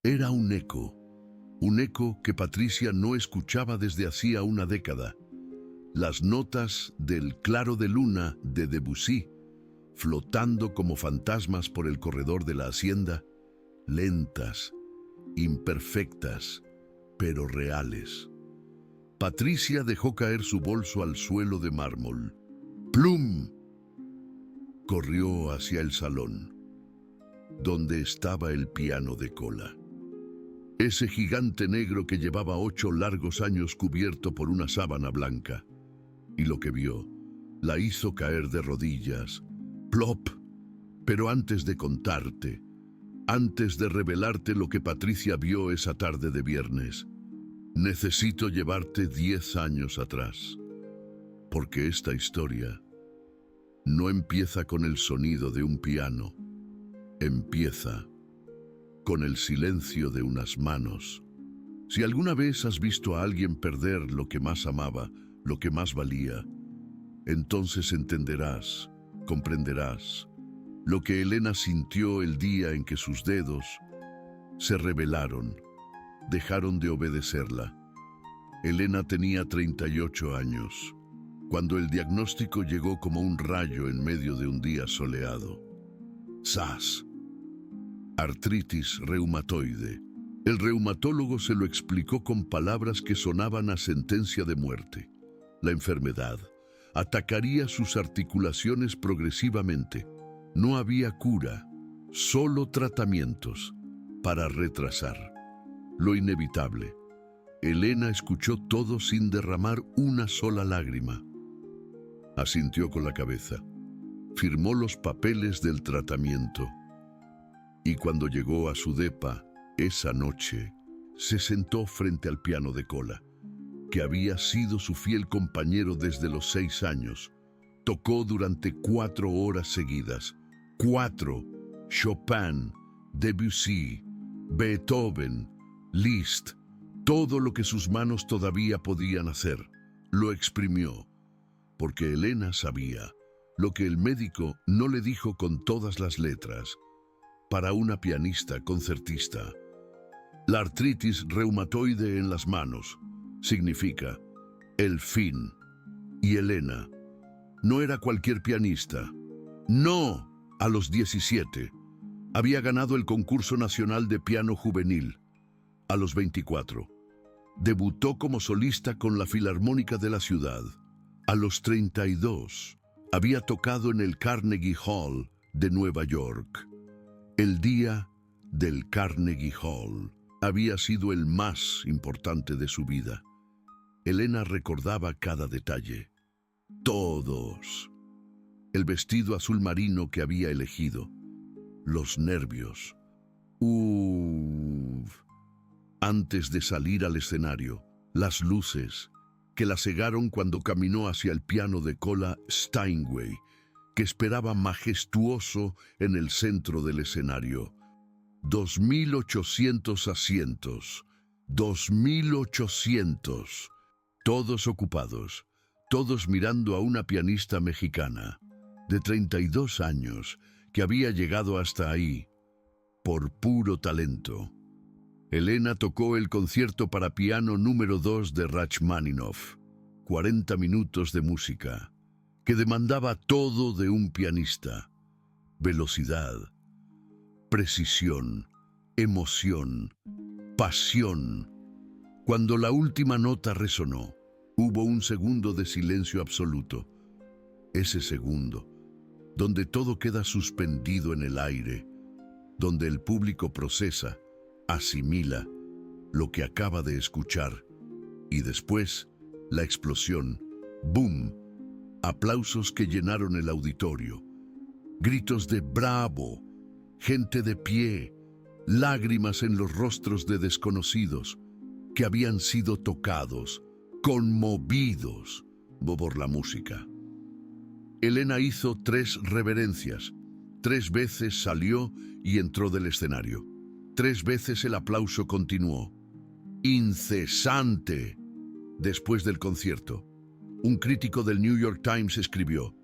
Era un eco que Patricia no escuchaba desde hacía una década. Las notas del Claro de Luna de Debussy, flotando como fantasmas por el corredor de la hacienda, lentas, imperfectas, pero reales. Patricia dejó caer su bolso al suelo de mármol. ¡Plum! Corrió hacia el salón, donde estaba el piano de cola. Ese gigante negro que llevaba 8 largos años cubierto por una sábana blanca. Y lo que vio la hizo caer de rodillas. ¡Plop! Pero antes de contarte, antes de revelarte lo que Patricia vio esa tarde de viernes, necesito llevarte 10 años atrás. Porque esta historia no empieza con el sonido de un piano, empieza con el silencio de unas manos. Si alguna vez has visto a alguien perder lo que más amaba, lo que más valía, entonces entenderás, comprenderás, lo que Elena sintió el día en que sus dedos se rebelaron, dejaron de obedecerla. Elena tenía 38 años, cuando el diagnóstico llegó como un rayo en medio de un día soleado. ¡Zas! Artritis reumatoide. El reumatólogo se lo explicó con palabras que sonaban a sentencia de muerte. La enfermedad atacaría sus articulaciones progresivamente. No había cura, solo tratamientos para retrasar lo inevitable. Elena escuchó todo sin derramar una sola lágrima. Asintió con la cabeza, firmó los papeles del tratamiento y cuando llegó a su depa esa noche, se sentó frente al piano de cola, que había sido su fiel compañero desde los 6 años. Tocó durante 4 horas seguidas. 4. Chopin, Debussy, Beethoven, Liszt, todo lo que sus manos todavía podían hacer. Lo exprimió, porque Elena sabía lo que el médico no le dijo con todas las letras. Para una pianista concertista, la artritis reumatoide en las manos significa el fin. Y Elena no era cualquier pianista. No, a los 17 había ganado el concurso nacional de piano juvenil. A los 24 debutó como solista con la Filarmónica de la ciudad. A los 32 había tocado en el Carnegie Hall de Nueva York. El día del Carnegie Hall había sido el más importante de su vida. Elena recordaba cada detalle. Todos. El vestido azul marino que había elegido. Los nervios. Antes de salir al escenario, las luces que la cegaron cuando caminó hacia el piano de cola Steinway, que esperaba majestuoso en el centro del escenario. 2.800 asientos. 2.800. Todos ocupados, todos mirando a una pianista mexicana de 32 años que había llegado hasta ahí por puro talento. Elena tocó el concierto para piano número 2 de Rachmaninoff. 40 minutos de música que demandaba todo de un pianista: velocidad, precisión, emoción, pasión. Cuando la última nota resonó, hubo un segundo de silencio absoluto. Ese segundo, donde todo queda suspendido en el aire, donde el público procesa, asimila lo que acaba de escuchar, y después, la explosión, ¡boom! Aplausos que llenaron el auditorio, gritos de ¡bravo!, gente de pie, lágrimas en los rostros de desconocidos que habían sido tocados, conmovidos por la música. Elena hizo 3 reverencias. 3 veces salió y entró del escenario. 3 veces el aplauso continuó, incesante. Después del concierto, un crítico del New York Times escribió: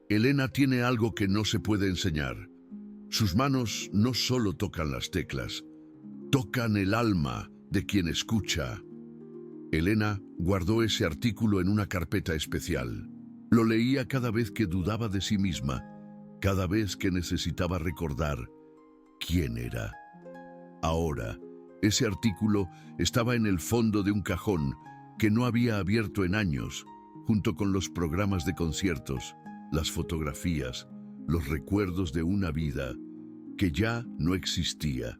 Elena tiene algo que no se puede enseñar. Sus manos no solo tocan las teclas, tocan el alma de quien escucha. Elena guardó ese artículo en una carpeta especial. Lo leía cada vez que dudaba de sí misma, cada vez que necesitaba recordar quién era. Ahora, ese artículo estaba en el fondo de un cajón que no había abierto en años, junto con los programas de conciertos, las fotografías, los recuerdos de una vida que ya no existía.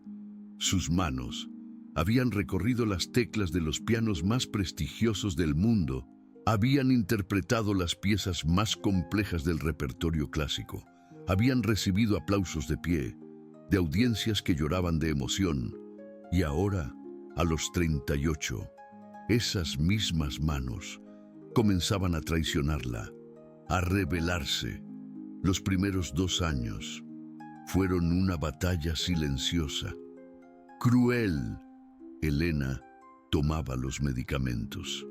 Sus manos habían recorrido las teclas de los pianos más prestigiosos del mundo, habían interpretado las piezas más complejas del repertorio clásico, habían recibido aplausos de pie, de audiencias que lloraban de emoción, y ahora, a los 38, esas mismas manos comenzaban a traicionarla, a rebelarse. Los primeros 2 años fueron una batalla silenciosa, cruel. Elena tomaba los medicamentos,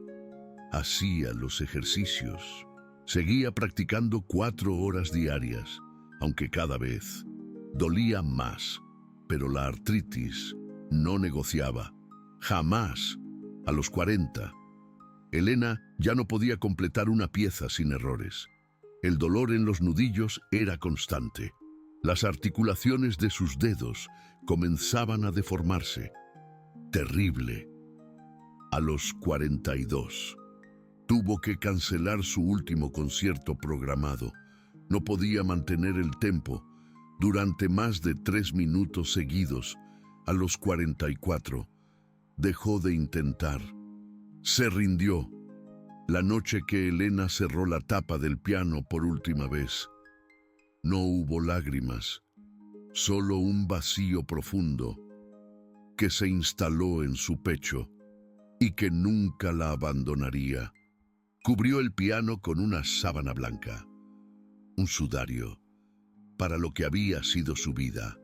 hacía los ejercicios, seguía practicando 4 horas diarias, aunque cada vez dolía más, pero la artritis no negociaba, jamás. A los 40, Elena ya no podía completar una pieza sin errores. El dolor en los nudillos era constante. Las articulaciones de sus dedos comenzaban a deformarse. Terrible. A los 42, tuvo que cancelar su último concierto programado. No podía mantener el tempo durante más de 3 minutos seguidos. A los 44, dejó de intentar. Se rindió. La noche que Elena cerró la tapa del piano por última vez, no hubo lágrimas, solo un vacío profundo que se instaló en su pecho y que nunca la abandonaría. Cubrió el piano con una sábana blanca, un sudario, para lo que había sido su vida,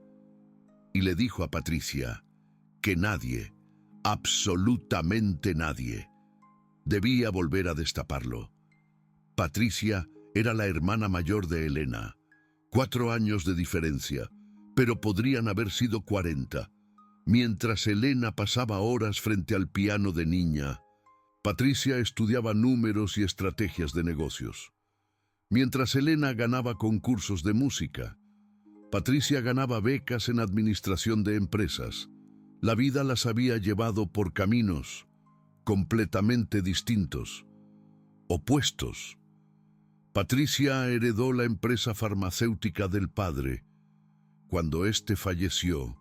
y le dijo a Patricia que nadie, absolutamente nadie, debía volver a destaparlo. Patricia era la hermana mayor de Elena, 4 años de diferencia, pero podrían haber sido 40. Mientras Elena pasaba horas frente al piano de niña, Patricia estudiaba números y estrategias de negocios. Mientras Elena ganaba concursos de música, Patricia ganaba becas en administración de empresas. La vida las había llevado por caminos completamente distintos, opuestos. Patricia heredó la empresa farmacéutica del padre. Cuando éste falleció,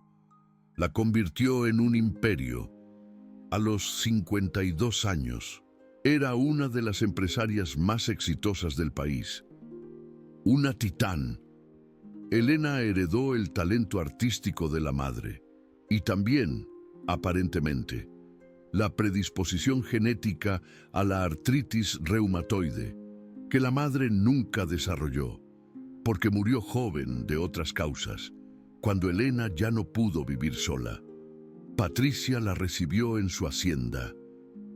la convirtió en un imperio. A los 52 años, era una de las empresarias más exitosas del país. Una titán. Elena heredó el talento artístico de la madre y también, aparentemente, la predisposición genética a la artritis reumatoide, que la madre nunca desarrolló, porque murió joven de otras causas, cuando Elena ya no pudo vivir sola. Patricia la recibió en su hacienda,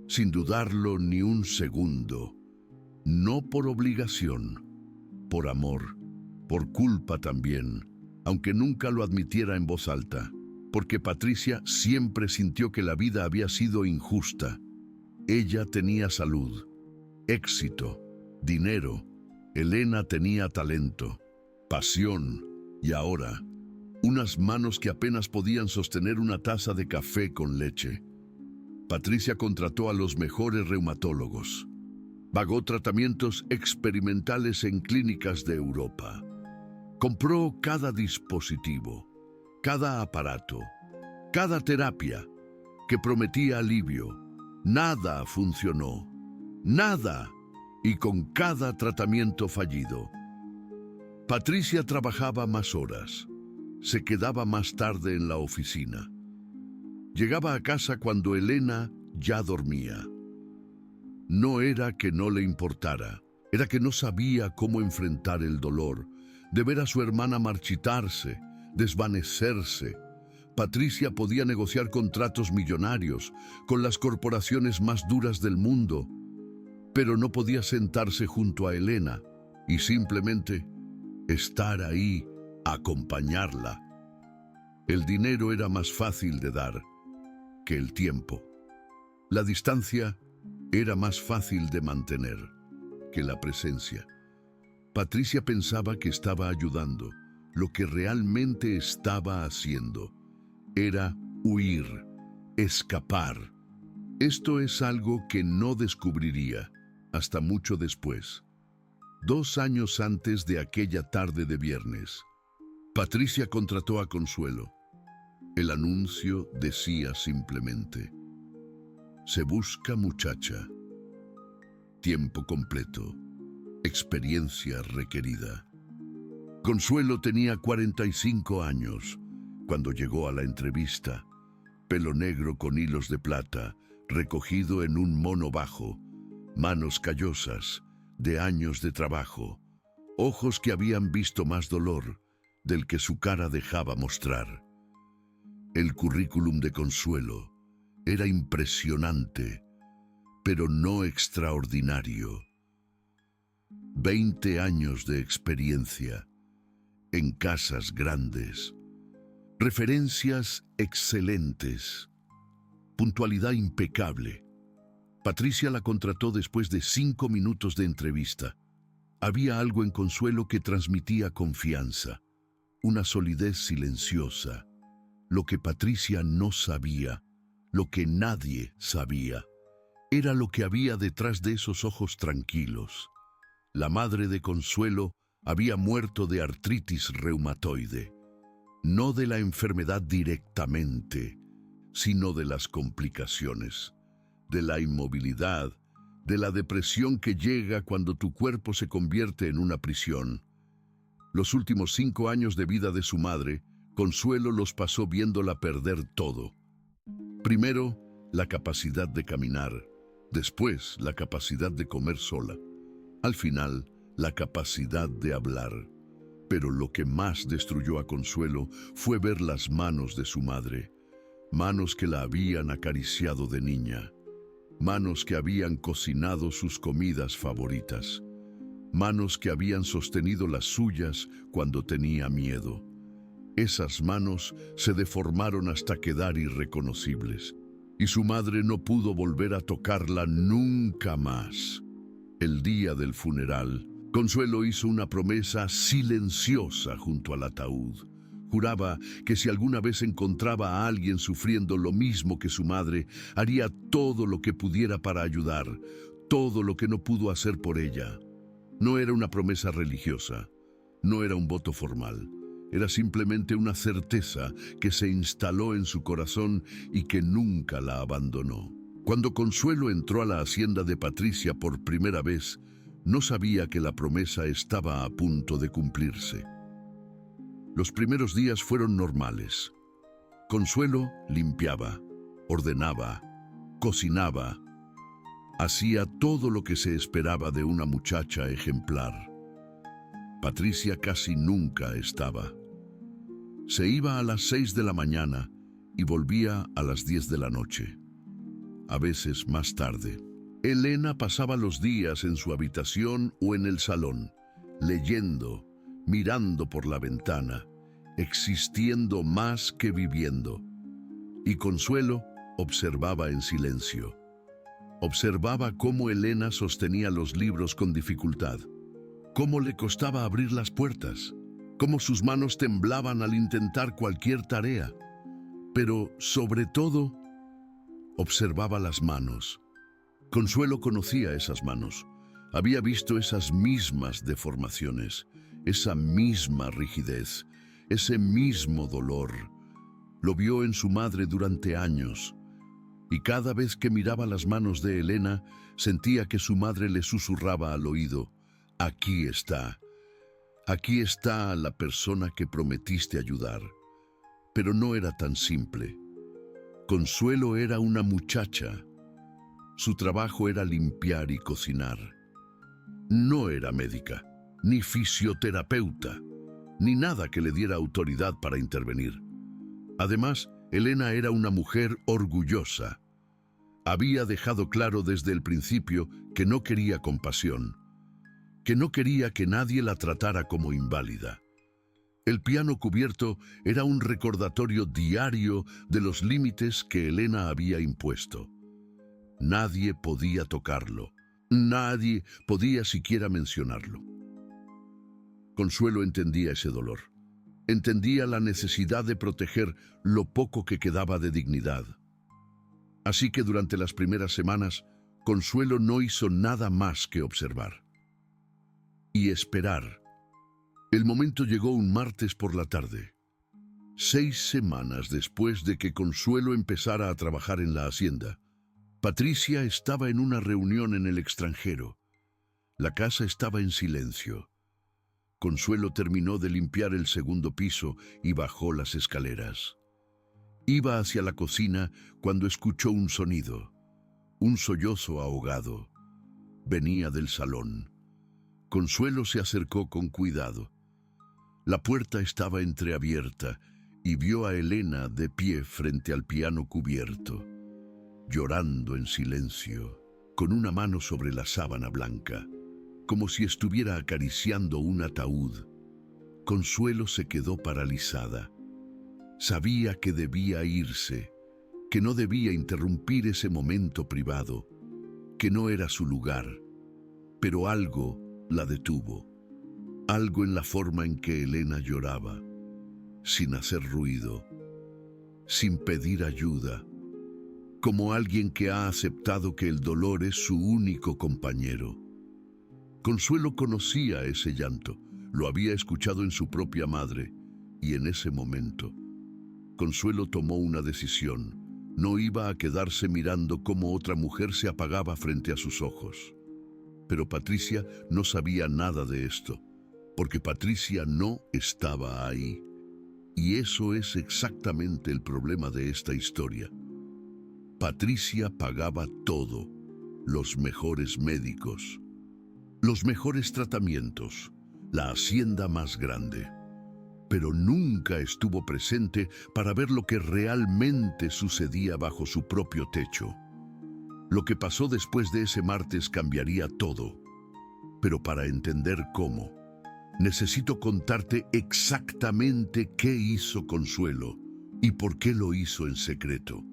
sin dudarlo ni un segundo, no por obligación, por amor, por culpa también, aunque nunca lo admitiera en voz alta, porque Patricia siempre sintió que la vida había sido injusta. Ella tenía salud, éxito, dinero. Elena tenía talento, pasión y ahora, unas manos que apenas podían sostener una taza de café con leche. Patricia contrató a los mejores reumatólogos. Pagó tratamientos experimentales en clínicas de Europa. Compró cada dispositivo, cada aparato, cada terapia que prometía alivio. Nada funcionó, nada, y con cada tratamiento fallido. Patricia trabajaba más horas, se quedaba más tarde en la oficina. Llegaba a casa cuando Elena ya dormía. No era que no le importara, era que no sabía cómo enfrentar el dolor, de ver a su hermana marchitarse, desvanecerse. Patricia podía negociar contratos millonarios con las corporaciones más duras del mundo, pero no podía sentarse junto a Elena y simplemente estar ahí, acompañarla. El dinero era más fácil de dar que el tiempo. La distancia era más fácil de mantener que la presencia. Patricia pensaba que estaba ayudando. Lo que realmente estaba haciendo era huir, escapar. Esto es algo que no descubriría hasta mucho después. 2 años antes de aquella tarde de viernes, Patricia contrató a Consuelo. El anuncio decía simplemente: se busca muchacha, tiempo completo, experiencia requerida. Consuelo tenía 45 años cuando llegó a la entrevista. Pelo negro con hilos de plata, recogido en un mono bajo, manos callosas, de años de trabajo, ojos que habían visto más dolor del que su cara dejaba mostrar. El currículum de Consuelo era impresionante, pero no extraordinario. 20 años de experiencia en casas grandes, referencias excelentes, puntualidad impecable. Patricia la contrató después de 5 minutos de entrevista. Había algo en Consuelo que transmitía confianza, una solidez silenciosa. Lo que Patricia no sabía, lo que nadie sabía, era lo que había detrás de esos ojos tranquilos. La madre de Consuelo había muerto de artritis reumatoide, no de la enfermedad directamente, sino de las complicaciones, de la inmovilidad, de la depresión que llega cuando tu cuerpo se convierte en una prisión. Los últimos 5 años de vida de su madre, Consuelo los pasó viéndola perder todo. Primero, la capacidad de caminar, después la capacidad de comer sola, al final, la capacidad de hablar. Pero lo que más destruyó a Consuelo fue ver las manos de su madre, manos que la habían acariciado de niña, manos que habían cocinado sus comidas favoritas, manos que habían sostenido las suyas cuando tenía miedo. Esas manos se deformaron hasta quedar irreconocibles, y su madre no pudo volver a tocarla nunca más. El día del funeral, Consuelo hizo una promesa silenciosa junto al ataúd. Juraba que si alguna vez encontraba a alguien sufriendo lo mismo que su madre, haría todo lo que pudiera para ayudar, todo lo que no pudo hacer por ella. No era una promesa religiosa, no era un voto formal. Era simplemente una certeza que se instaló en su corazón y que nunca la abandonó. Cuando Consuelo entró a la hacienda de Patricia por primera vez, no sabía que la promesa estaba a punto de cumplirse. Los primeros días fueron normales. Consuelo limpiaba, ordenaba, cocinaba, hacía todo lo que se esperaba de una muchacha ejemplar. Patricia casi nunca estaba. Se iba a las 6 de la mañana y volvía a las 10 de la noche. A veces más tarde. Elena pasaba los días en su habitación o en el salón, leyendo, mirando por la ventana, existiendo más que viviendo. Y Consuelo observaba en silencio. Observaba cómo Elena sostenía los libros con dificultad, cómo le costaba abrir las puertas, cómo sus manos temblaban al intentar cualquier tarea. Pero, sobre todo, observaba las manos. Consuelo conocía esas manos. Había visto esas mismas deformaciones, esa misma rigidez, ese mismo dolor. Lo vio en su madre durante años. Y cada vez que miraba las manos de Elena, sentía que su madre le susurraba al oído: aquí está la persona que prometiste ayudar. Pero no era tan simple. Consuelo era una muchacha. Su trabajo era limpiar y cocinar. No era médica, ni fisioterapeuta, ni nada que le diera autoridad para intervenir. Además, Elena era una mujer orgullosa. Había dejado claro desde el principio que no quería compasión, que no quería que nadie la tratara como inválida. El piano cubierto era un recordatorio diario de los límites que Elena había impuesto. Nadie podía tocarlo, nadie podía siquiera mencionarlo. Consuelo entendía ese dolor. Entendía la necesidad de proteger lo poco que quedaba de dignidad. Así que durante las primeras semanas, Consuelo no hizo nada más que observar y esperar. El momento llegó un martes por la tarde, 6 semanas después de que Consuelo empezara a trabajar en la hacienda. Patricia estaba en una reunión en el extranjero. La casa estaba en silencio. Consuelo terminó de limpiar el segundo piso y bajó las escaleras. Iba hacia la cocina cuando escuchó un sonido, un sollozo ahogado. Venía del salón. Consuelo se acercó con cuidado. La puerta estaba entreabierta y vio a Elena de pie frente al piano cubierto, llorando en silencio, con una mano sobre la sábana blanca, como si estuviera acariciando un ataúd. Consuelo se quedó paralizada. Sabía que debía irse, que no debía interrumpir ese momento privado, que no era su lugar, pero algo la detuvo. Algo en la forma en que Elena lloraba, sin hacer ruido, sin pedir ayuda, como alguien que ha aceptado que el dolor es su único compañero. Consuelo conocía ese llanto, lo había escuchado en su propia madre, y en ese momento, Consuelo tomó una decisión. No iba a quedarse mirando cómo otra mujer se apagaba frente a sus ojos. Pero Patricia no sabía nada de esto, porque Patricia no estaba ahí. Y eso es exactamente el problema de esta historia. Patricia pagaba todo, los mejores médicos, los mejores tratamientos, la hacienda más grande, pero nunca estuvo presente para ver lo que realmente sucedía bajo su propio techo. Lo que pasó después de ese martes cambiaría todo, pero para entender cómo, necesito contarte exactamente qué hizo Consuelo y por qué lo hizo en secreto.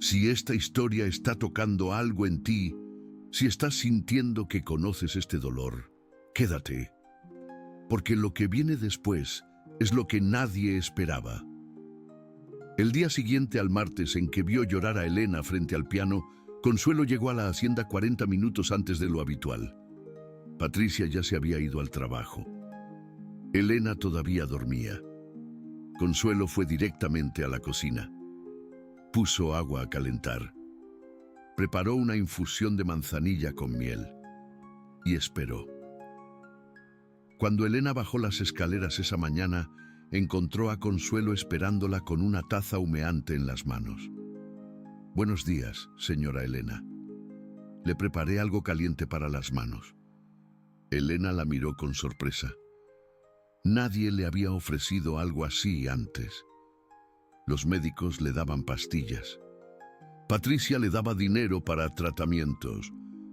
Si esta historia está tocando algo en ti, si estás sintiendo que conoces este dolor, quédate, porque lo que viene después es lo que nadie esperaba. El día siguiente al martes en que vio llorar a Elena frente al piano, Consuelo llegó a la hacienda 40 minutos antes de lo habitual. Patricia ya se había ido al trabajo. Elena todavía dormía. Consuelo fue directamente a la cocina. Puso agua a calentar. Preparó una infusión de manzanilla con miel y esperó. Cuando Elena bajó las escaleras esa mañana, encontró a Consuelo esperándola con una taza humeante en las manos. «Buenos días, señora Elena. Le preparé algo caliente para las manos». Elena la miró con sorpresa. Nadie le había ofrecido algo así antes. Los médicos le daban pastillas. Patricia le daba dinero para tratamientos,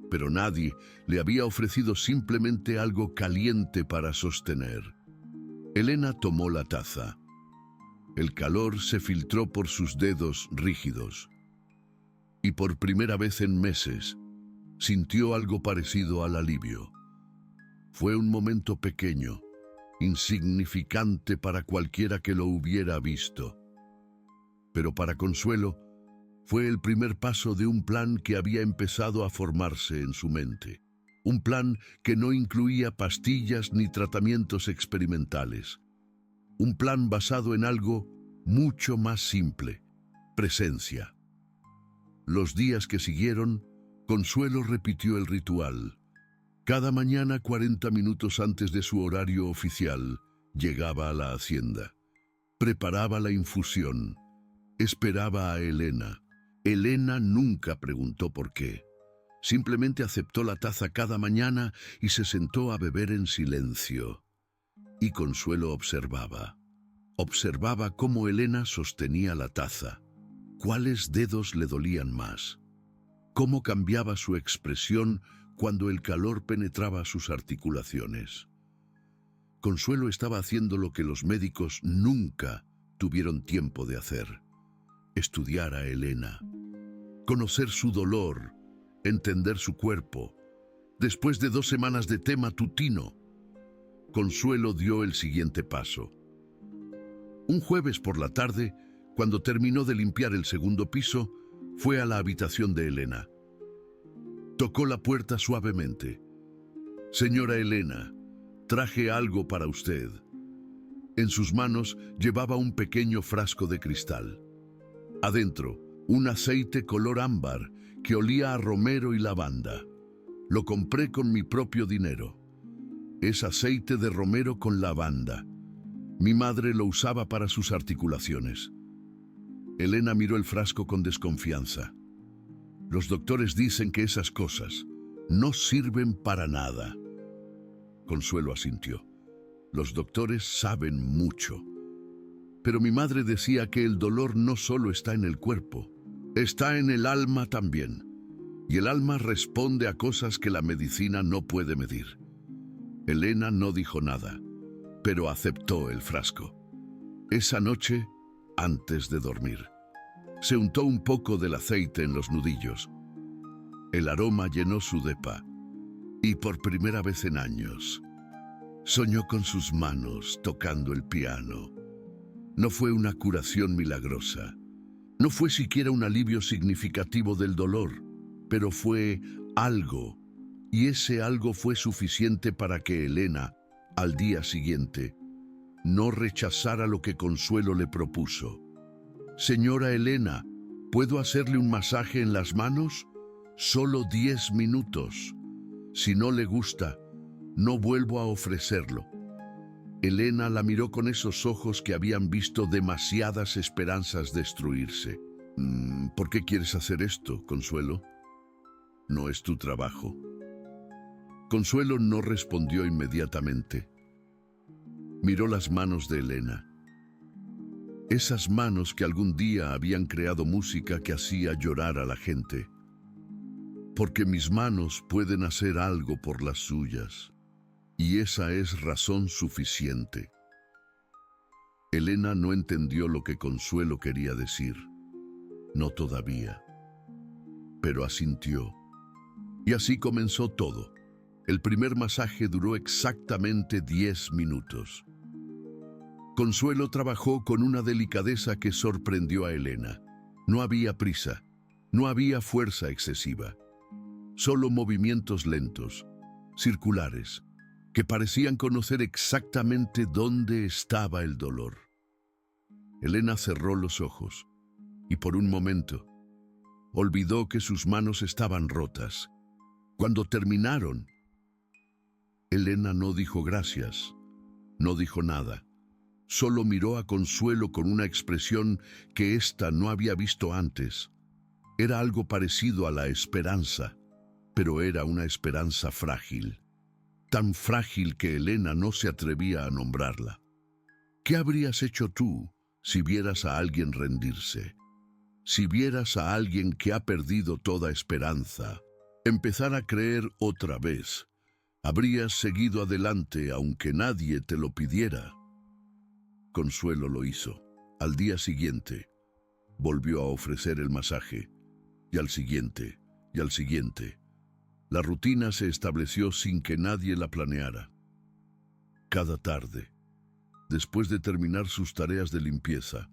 pero nadie le había ofrecido simplemente algo caliente para sostener. Elena tomó la taza. El calor se filtró por sus dedos rígidos. Y por primera vez en meses, sintió algo parecido al alivio. Fue un momento pequeño, insignificante para cualquiera que lo hubiera visto. Pero para Consuelo, fue el primer paso de un plan que había empezado a formarse en su mente. Un plan que no incluía pastillas ni tratamientos experimentales. Un plan basado en algo mucho más simple: presencia. Los días que siguieron, Consuelo repitió el ritual. Cada mañana, 40 minutos antes de su horario oficial, llegaba a la hacienda. Preparaba la infusión. Esperaba a Elena. Elena nunca preguntó por qué. Simplemente aceptó la taza cada mañana y se sentó a beber en silencio. Y Consuelo observaba. Observaba cómo Elena sostenía la taza. ¿Cuáles dedos le dolían más? ¿Cómo cambiaba su expresión cuando el calor penetraba sus articulaciones? Consuelo estaba haciendo lo que los médicos nunca tuvieron tiempo de hacer: estudiar a Elena, conocer su dolor, entender su cuerpo. Después de 2 semanas de té matutino, Consuelo dio el siguiente paso. Un jueves por la tarde, cuando terminó de limpiar el segundo piso, fue a la habitación de Elena. Tocó la puerta suavemente. «Señora Elena, traje algo para usted». En sus manos llevaba un pequeño frasco de cristal. Adentro, un aceite color ámbar que olía a romero y lavanda. Lo compré con mi propio dinero. Es aceite de romero con lavanda. Mi madre lo usaba para sus articulaciones. Elena miró el frasco con desconfianza. Los doctores dicen que esas cosas no sirven para nada. Consuelo asintió. Los doctores saben mucho. Pero mi madre decía que el dolor no solo está en el cuerpo, está en el alma también. Y el alma responde a cosas que la medicina no puede medir. Elena no dijo nada, pero aceptó el frasco. Esa noche, antes de dormir, se untó un poco del aceite en los nudillos. El aroma llenó su depa, y por primera vez en años, soñó con sus manos tocando el piano. No fue una curación milagrosa, no fue siquiera un alivio significativo del dolor, pero fue algo, y ese algo fue suficiente para que Elena, al día siguiente, no rechazara lo que Consuelo le propuso. «Señora Elena, ¿puedo hacerle un masaje en las manos? Solo 10 minutos. Si no le gusta, no vuelvo a ofrecerlo». Elena la miró con esos ojos que habían visto demasiadas esperanzas destruirse. «¿Por qué quieres hacer esto, Consuelo? No es tu trabajo». Consuelo no respondió inmediatamente. Miró las manos de Elena. Esas manos que algún día habían creado música que hacía llorar a la gente. «Porque mis manos pueden hacer algo por las suyas, y esa es razón suficiente». Elena no entendió lo que Consuelo quería decir. No todavía. Pero asintió. Y así comenzó todo. El primer masaje duró exactamente 10 minutos. Consuelo trabajó con una delicadeza que sorprendió a Elena. No había prisa, no había fuerza excesiva. Solo movimientos lentos, circulares, que parecían conocer exactamente dónde estaba el dolor. Elena cerró los ojos y por un momento olvidó que sus manos estaban rotas. Cuando terminaron, Elena no dijo gracias, no dijo nada. Solo miró a Consuelo con una expresión que ésta no había visto antes. Era algo parecido a la esperanza, pero era una esperanza frágil. Tan frágil que Elena no se atrevía a nombrarla. ¿Qué habrías hecho tú si vieras a alguien rendirse? Si vieras a alguien que ha perdido toda esperanza, empezar a creer otra vez, ¿habrías seguido adelante aunque nadie te lo pidiera? Consuelo lo hizo. Al día siguiente, volvió a ofrecer el masaje, y al siguiente, y al siguiente. La rutina se estableció sin que nadie la planeara. Cada tarde, después de terminar sus tareas de limpieza,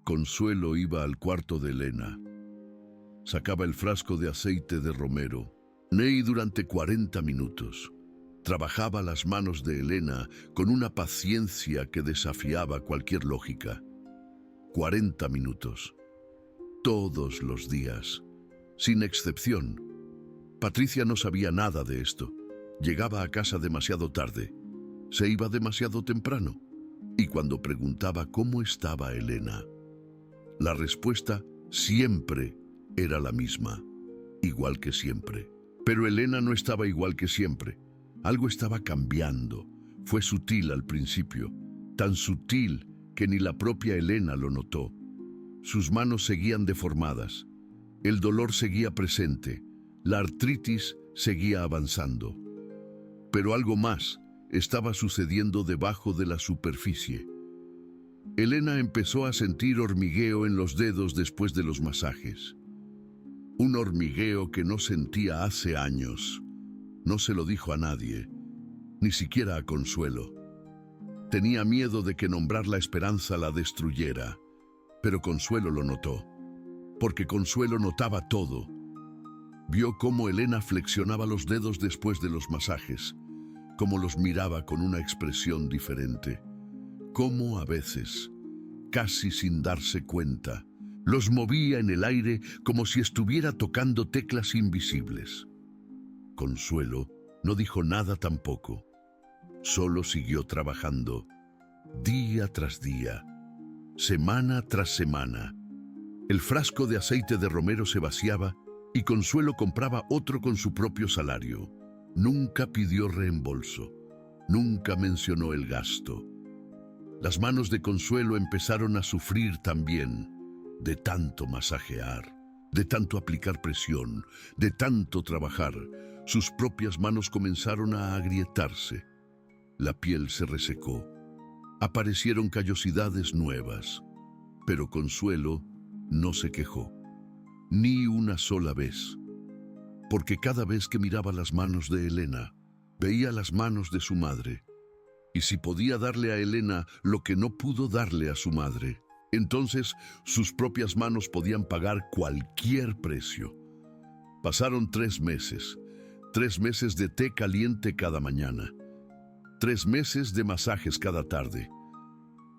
Consuelo iba al cuarto de Elena. Sacaba el frasco de aceite de romero. Y durante 40 minutos trabajaba las manos de Elena con una paciencia que desafiaba cualquier lógica. 40 minutos. Todos los días, sin excepción. Patricia no sabía nada de esto. Llegaba a casa demasiado tarde. Se iba demasiado temprano. Y cuando preguntaba cómo estaba Elena, la respuesta siempre era la misma, igual que siempre. Pero Elena no estaba igual que siempre. Algo estaba cambiando. Fue sutil al principio, tan sutil que ni la propia Elena lo notó. Sus manos seguían deformadas. El dolor seguía presente. La artritis seguía avanzando. Pero algo más estaba sucediendo debajo de la superficie. Elena empezó a sentir hormigueo en los dedos después de los masajes. Un hormigueo que no sentía hace años. No se lo dijo a nadie, ni siquiera a Consuelo. Tenía miedo de que nombrar la esperanza la destruyera, pero Consuelo lo notó, porque Consuelo notaba todo. Vio cómo Elena flexionaba los dedos después de los masajes, cómo los miraba con una expresión diferente, cómo a veces, casi sin darse cuenta, los movía en el aire como si estuviera tocando teclas invisibles. Consuelo no dijo nada tampoco, solo siguió trabajando, día tras día, semana tras semana. El frasco de aceite de romero se vaciaba y Consuelo compraba otro con su propio salario. Nunca pidió reembolso, nunca mencionó el gasto. Las manos de Consuelo empezaron a sufrir también, de tanto masajear, de tanto aplicar presión, de tanto trabajar. Sus propias manos comenzaron a agrietarse. La piel se resecó. Aparecieron callosidades nuevas, pero Consuelo no se quejó, ni una sola vez, porque cada vez que miraba las manos de Elena, veía las manos de su madre, y si podía darle a Elena lo que no pudo darle a su madre, entonces sus propias manos podían pagar cualquier precio. Pasaron 3 meses, 3 meses de té caliente cada mañana, 3 meses de masajes cada tarde,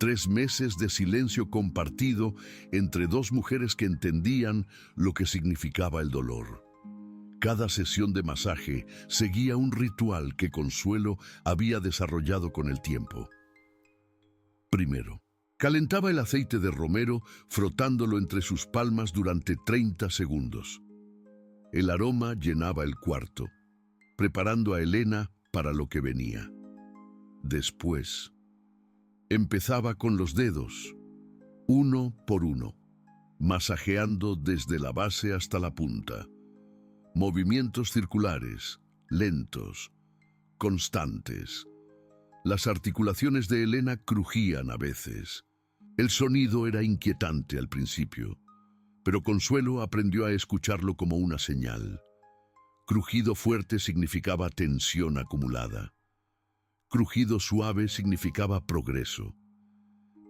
3 meses de silencio compartido entre 2 mujeres que entendían lo que significaba el dolor. Cada sesión de masaje seguía un ritual que Consuelo había desarrollado con el tiempo. Primero, calentaba el aceite de romero frotándolo entre sus palmas durante 30 segundos. El aroma llenaba el cuarto, preparando a Elena para lo que venía. Después, empezaba con los dedos, uno por uno, masajeando desde la base hasta la punta. Movimientos circulares, lentos, constantes. Las articulaciones de Elena crujían a veces. El sonido era inquietante al principio, pero Consuelo aprendió a escucharlo como una señal. Crujido fuerte significaba tensión acumulada. Crujido suave significaba progreso.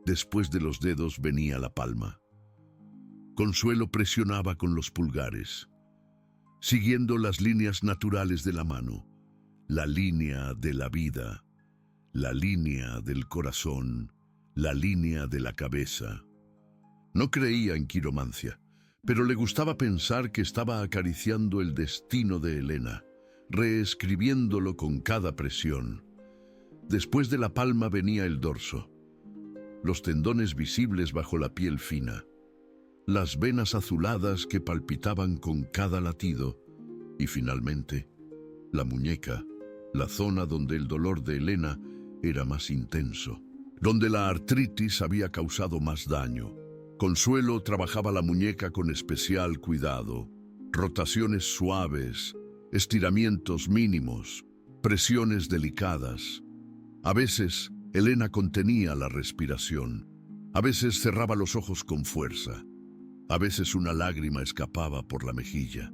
Después de los dedos venía la palma. Consuelo presionaba con los pulgares, siguiendo las líneas naturales de la mano, la línea de la vida, la línea del corazón, la línea de la cabeza. No creía en quiromancia, pero le gustaba pensar que estaba acariciando el destino de Elena, reescribiéndolo con cada presión. Después de la palma venía el dorso, los tendones visibles bajo la piel fina, las venas azuladas que palpitaban con cada latido, y finalmente, la muñeca, la zona donde el dolor de Elena era más intenso, donde la artritis había causado más daño. Consuelo trabajaba la muñeca con especial cuidado, rotaciones suaves, estiramientos mínimos, presiones delicadas. A veces, Elena contenía la respiración, a veces cerraba los ojos con fuerza, a veces una lágrima escapaba por la mejilla.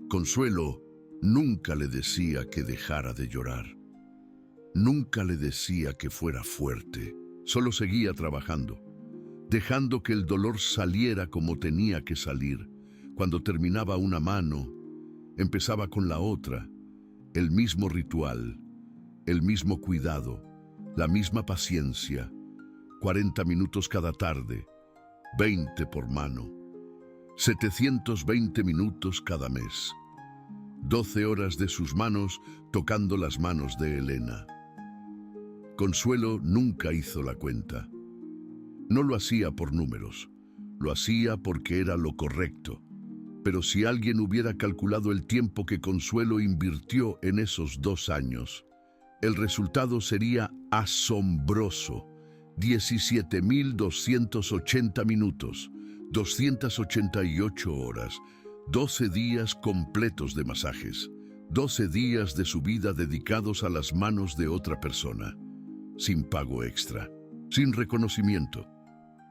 Consuelo nunca le decía que dejara de llorar, nunca le decía que fuera fuerte, solo seguía trabajando, dejando que el dolor saliera como tenía que salir. Cuando terminaba una mano, empezaba con la otra, el mismo ritual, el mismo cuidado, la misma paciencia, 40 minutos cada tarde, 20 por mano, 720 minutos cada mes, 12 horas de sus manos tocando las manos de Elena. Consuelo nunca hizo la cuenta. No lo hacía por números, lo hacía porque era lo correcto. Pero si alguien hubiera calculado el tiempo que Consuelo invirtió en esos 2 años, el resultado sería asombroso. 17.280 minutos, 288 horas, 12 días completos de masajes, 12 días de su vida dedicados a las manos de otra persona, sin pago extra, sin reconocimiento,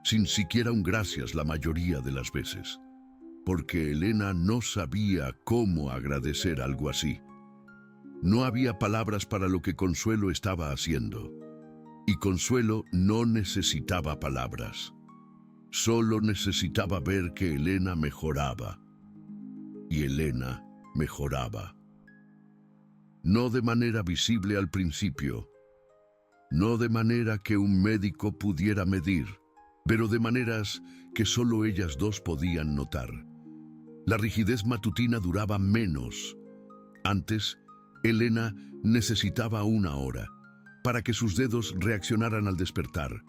sin siquiera un gracias la mayoría de las veces, porque Elena no sabía cómo agradecer algo así. No había palabras para lo que Consuelo estaba haciendo, y Consuelo no necesitaba palabras. Solo necesitaba ver que Elena mejoraba, y Elena mejoraba. No de manera visible al principio, no de manera que un médico pudiera medir, pero de maneras que solo ellas dos podían notar. La rigidez matutina duraba menos. Antes, Elena necesitaba 1 hora para que sus dedos reaccionaran al despertar.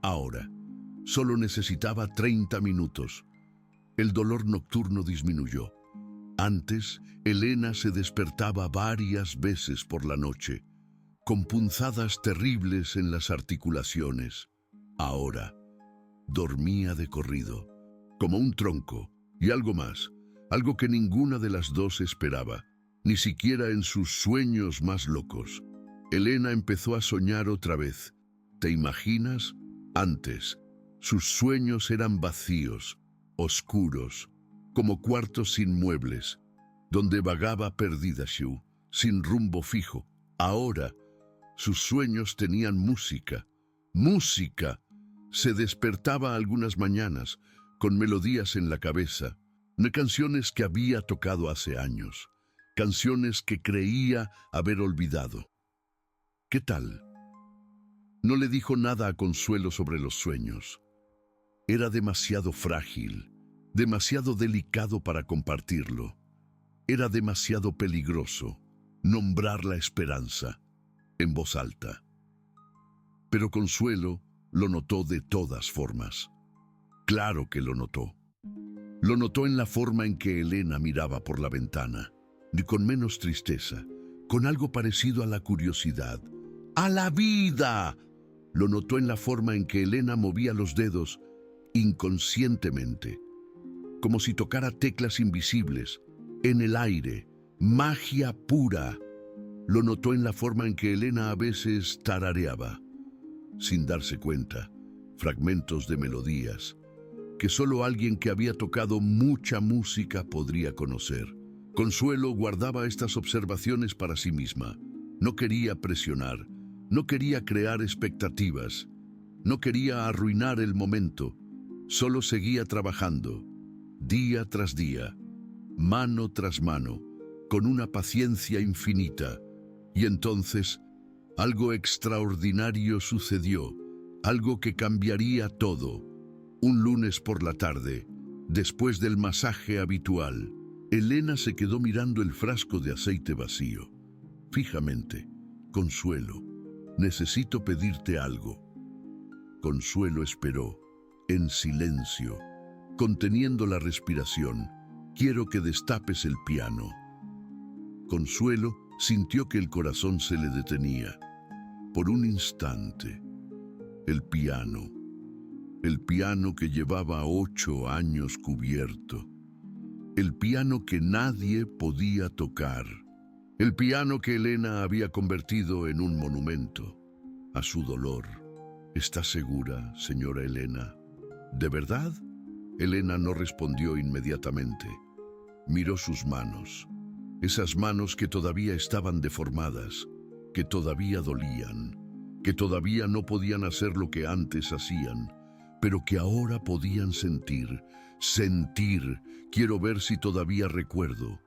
Ahora, solo necesitaba 30 minutos. El dolor nocturno disminuyó. Antes, Elena se despertaba varias veces por la noche, con punzadas terribles en las articulaciones. Ahora, dormía de corrido, como un tronco, y algo más, algo que ninguna de las dos esperaba, ni siquiera en sus sueños más locos. Elena empezó a soñar otra vez. ¿Te imaginas? Antes, sus sueños eran vacíos, oscuros, como cuartos sin muebles, donde vagaba perdida Shu, sin rumbo fijo. Ahora, sus sueños tenían música. ¡Música! Se despertaba algunas mañanas, con melodías en la cabeza, de canciones que había tocado hace años, canciones que creía haber olvidado. ¿Qué tal? No le dijo nada a Consuelo sobre los sueños. Era demasiado frágil, demasiado delicado para compartirlo. Era demasiado peligroso nombrar la esperanza en voz alta. Pero Consuelo lo notó de todas formas. Claro que lo notó. Lo notó en la forma en que Elena miraba por la ventana, y con menos tristeza, con algo parecido a la curiosidad. ¡A la vida! Lo notó en la forma en que Elena movía los dedos inconscientemente, como si tocara teclas invisibles, en el aire, magia pura. Lo notó en la forma en que Elena a veces tarareaba, sin darse cuenta, fragmentos de melodías que solo alguien que había tocado mucha música podría conocer. Consuelo guardaba estas observaciones para sí misma. No quería presionar, no quería crear expectativas, no quería arruinar el momento. Solo seguía trabajando, día tras día, mano tras mano, con una paciencia infinita. Y entonces, algo extraordinario sucedió, algo que cambiaría todo. Un lunes por la tarde, después del masaje habitual, Elena se quedó mirando el frasco de aceite vacío. Fijamente. Consuelo, necesito pedirte algo. Consuelo esperó, en silencio, conteniendo la respiración. Quiero que destapes el piano. Consuelo sintió que el corazón se le detenía. Por un instante, el piano que llevaba 8 años cubierto, el piano que nadie podía tocar, el piano que Elena había convertido en un monumento a su dolor. ¿Estás segura, señora Elena? ¿De verdad? Elena no respondió inmediatamente. Miró sus manos, esas manos que todavía estaban deformadas, que todavía dolían, que todavía no podían hacer lo que antes hacían, pero que ahora podían sentir. Quiero ver si todavía recuerdo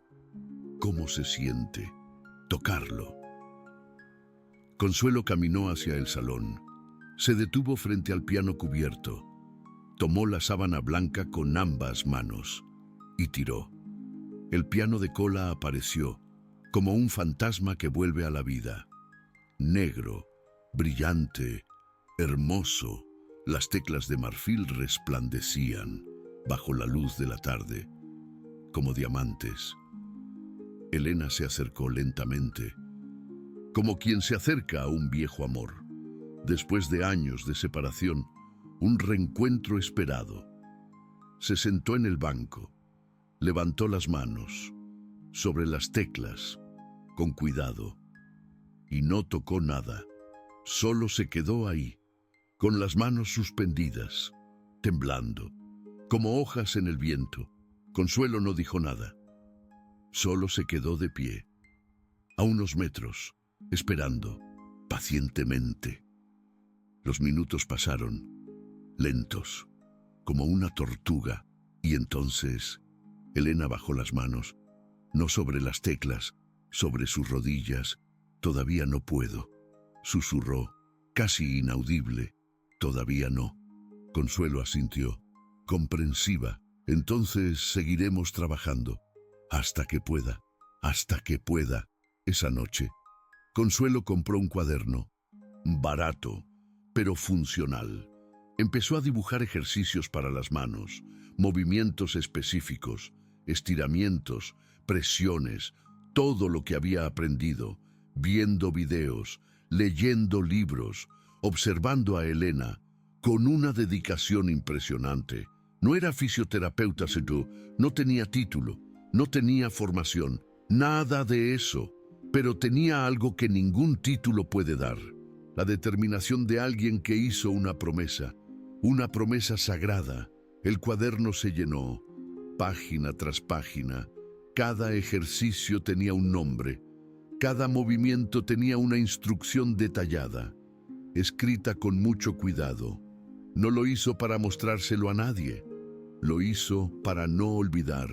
cómo se siente tocarlo. Consuelo caminó hacia el salón. Se detuvo frente al piano cubierto. Tomó la sábana blanca con ambas manos y tiró. El piano de cola apareció, como un fantasma que vuelve a la vida. Negro, brillante, hermoso. Las teclas de marfil resplandecían bajo la luz de la tarde, como diamantes. Elena se acercó lentamente, como quien se acerca a un viejo amor. Después de años de separación, un reencuentro esperado. Se sentó en el banco, levantó las manos sobre las teclas con cuidado, y no tocó nada. Solo se quedó ahí, con las manos suspendidas, temblando, como hojas en el viento. Consuelo no dijo nada. Solo se quedó de pie, a unos metros, esperando, pacientemente. Los minutos pasaron, lentos, como una tortuga, y entonces Elena bajó las manos, no sobre las teclas, sobre sus rodillas. «Todavía no puedo», susurró, casi inaudible. «Todavía no». Consuelo asintió, comprensiva. «Entonces seguiremos trabajando, hasta que pueda, hasta que pueda». Esa noche, Consuelo compró un cuaderno, barato, pero funcional. Empezó a dibujar ejercicios para las manos, movimientos específicos, estiramientos, presiones, todo lo que había aprendido, viendo videos, leyendo libros, observando a Elena, con una dedicación impresionante. No era fisioterapeuta, no tenía título, no tenía formación, nada de eso, pero tenía algo que ningún título puede dar: la determinación de alguien que hizo una promesa sagrada. El cuaderno se llenó, página tras página. Cada ejercicio tenía un nombre, cada movimiento tenía una instrucción detallada, escrita con mucho cuidado. No lo hizo para mostrárselo a nadie, lo hizo para no olvidar,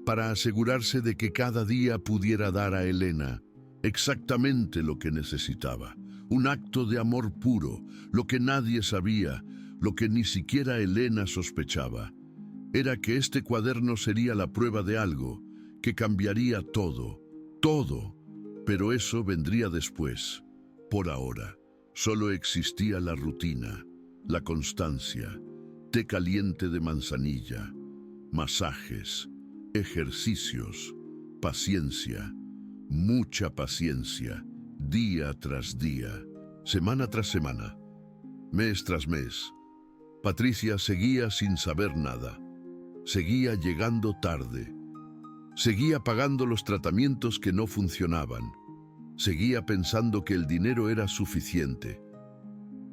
para asegurarse de que cada día pudiera dar a Elena exactamente lo que necesitaba. Un acto de amor puro, lo que nadie sabía, lo que ni siquiera Elena sospechaba. Era que este cuaderno sería la prueba de algo, que cambiaría todo, todo. Pero eso vendría después. Por ahora, solo existía la rutina, la constancia, té caliente de manzanilla, masajes, ejercicios, paciencia, mucha paciencia, día tras día, semana tras semana, mes tras mes. Patricia seguía sin saber nada, seguía llegando tarde, seguía pagando los tratamientos que no funcionaban, seguía pensando que el dinero era suficiente.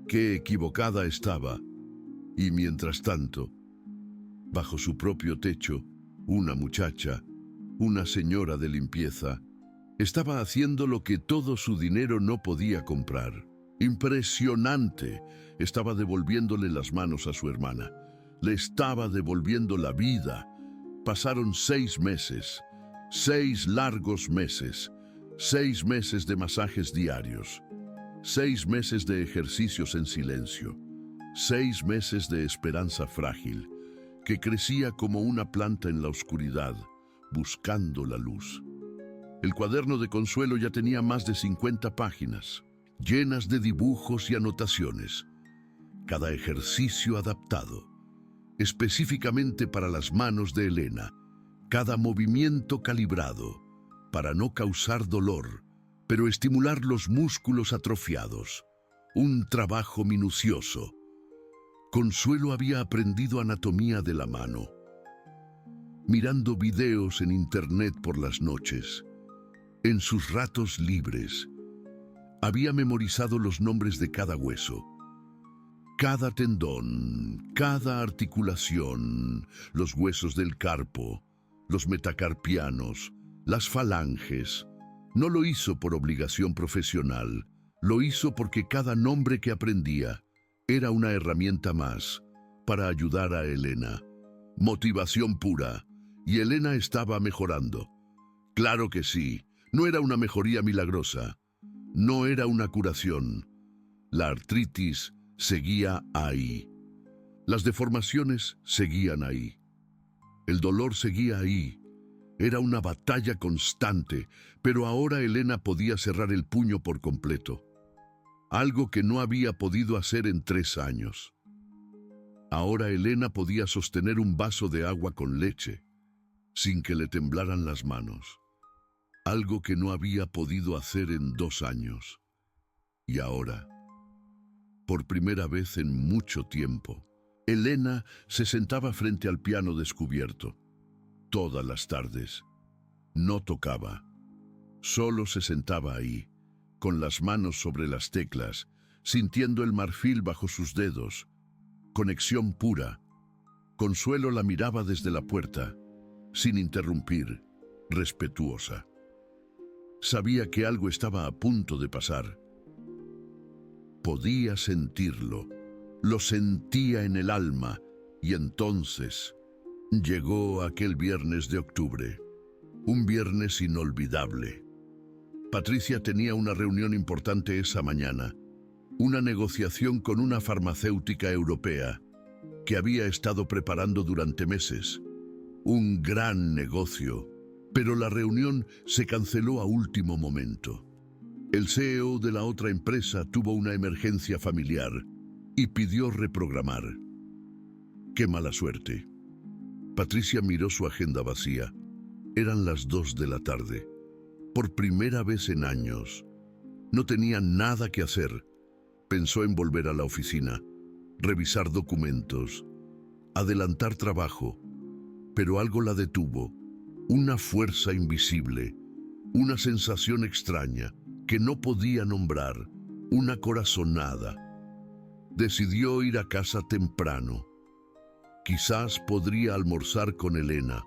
Qué equivocada estaba. Y mientras tanto, bajo su propio techo, una muchacha, una señora de limpieza, estaba haciendo lo que todo su dinero no podía comprar. Impresionante. Estaba devolviéndole las manos a su hermana. Le estaba devolviendo la vida. Pasaron 6 meses, 6 largos meses, 6 meses de masajes diarios, 6 meses de ejercicios en silencio, 6 meses de esperanza frágil, que crecía como una planta en la oscuridad, buscando la luz. El cuaderno de Consuelo ya tenía más de 50 páginas, llenas de dibujos y anotaciones, cada ejercicio adaptado específicamente para las manos de Elena, cada movimiento calibrado para no causar dolor, pero estimular los músculos atrofiados. Un trabajo minucioso. Consuelo había aprendido anatomía de la mano, mirando videos en internet por las noches. En sus ratos libres, había memorizado los nombres de cada hueso, cada tendón, cada articulación, los huesos del carpo, los metacarpianos, las falanges. No lo hizo por obligación profesional, lo hizo porque cada nombre que aprendía era una herramienta más para ayudar a Elena. Motivación pura, y Elena estaba mejorando. Claro que sí, no era una mejoría milagrosa, no era una curación. La artritis seguía ahí. Las deformaciones seguían ahí. El dolor seguía ahí. Era una batalla constante, pero ahora Elena podía cerrar el puño por completo. Algo que no había podido hacer en 3 años. Ahora Elena podía sostener un vaso de agua con leche, sin que le temblaran las manos. Algo que no había podido hacer en 2 años. Y ahora, por primera vez en mucho tiempo, Elena se sentaba frente al piano descubierto. Todas las tardes. No tocaba. Solo se sentaba ahí, con las manos sobre las teclas, sintiendo el marfil bajo sus dedos. Conexión pura. Consuelo la miraba desde la puerta, sin interrumpir, respetuosa. Sabía que algo estaba a punto de pasar. Podía sentirlo, lo sentía en el alma, y entonces llegó aquel viernes de octubre, un viernes inolvidable. Patricia tenía una reunión importante esa mañana, una negociación con una farmacéutica europea que había estado preparando durante meses. Un gran negocio, pero la reunión se canceló a último momento. El CEO de la otra empresa tuvo una emergencia familiar y pidió reprogramar. ¡Qué mala suerte! Patricia miró su agenda vacía. Eran las 2 de la tarde. Por primera vez en años. No tenía nada que hacer. Pensó en volver a la oficina, revisar documentos, adelantar trabajo, pero algo la detuvo. Una fuerza invisible, una sensación extraña que no podía nombrar, una corazonada. Decidió ir a casa temprano. Quizás podría almorzar con Elena.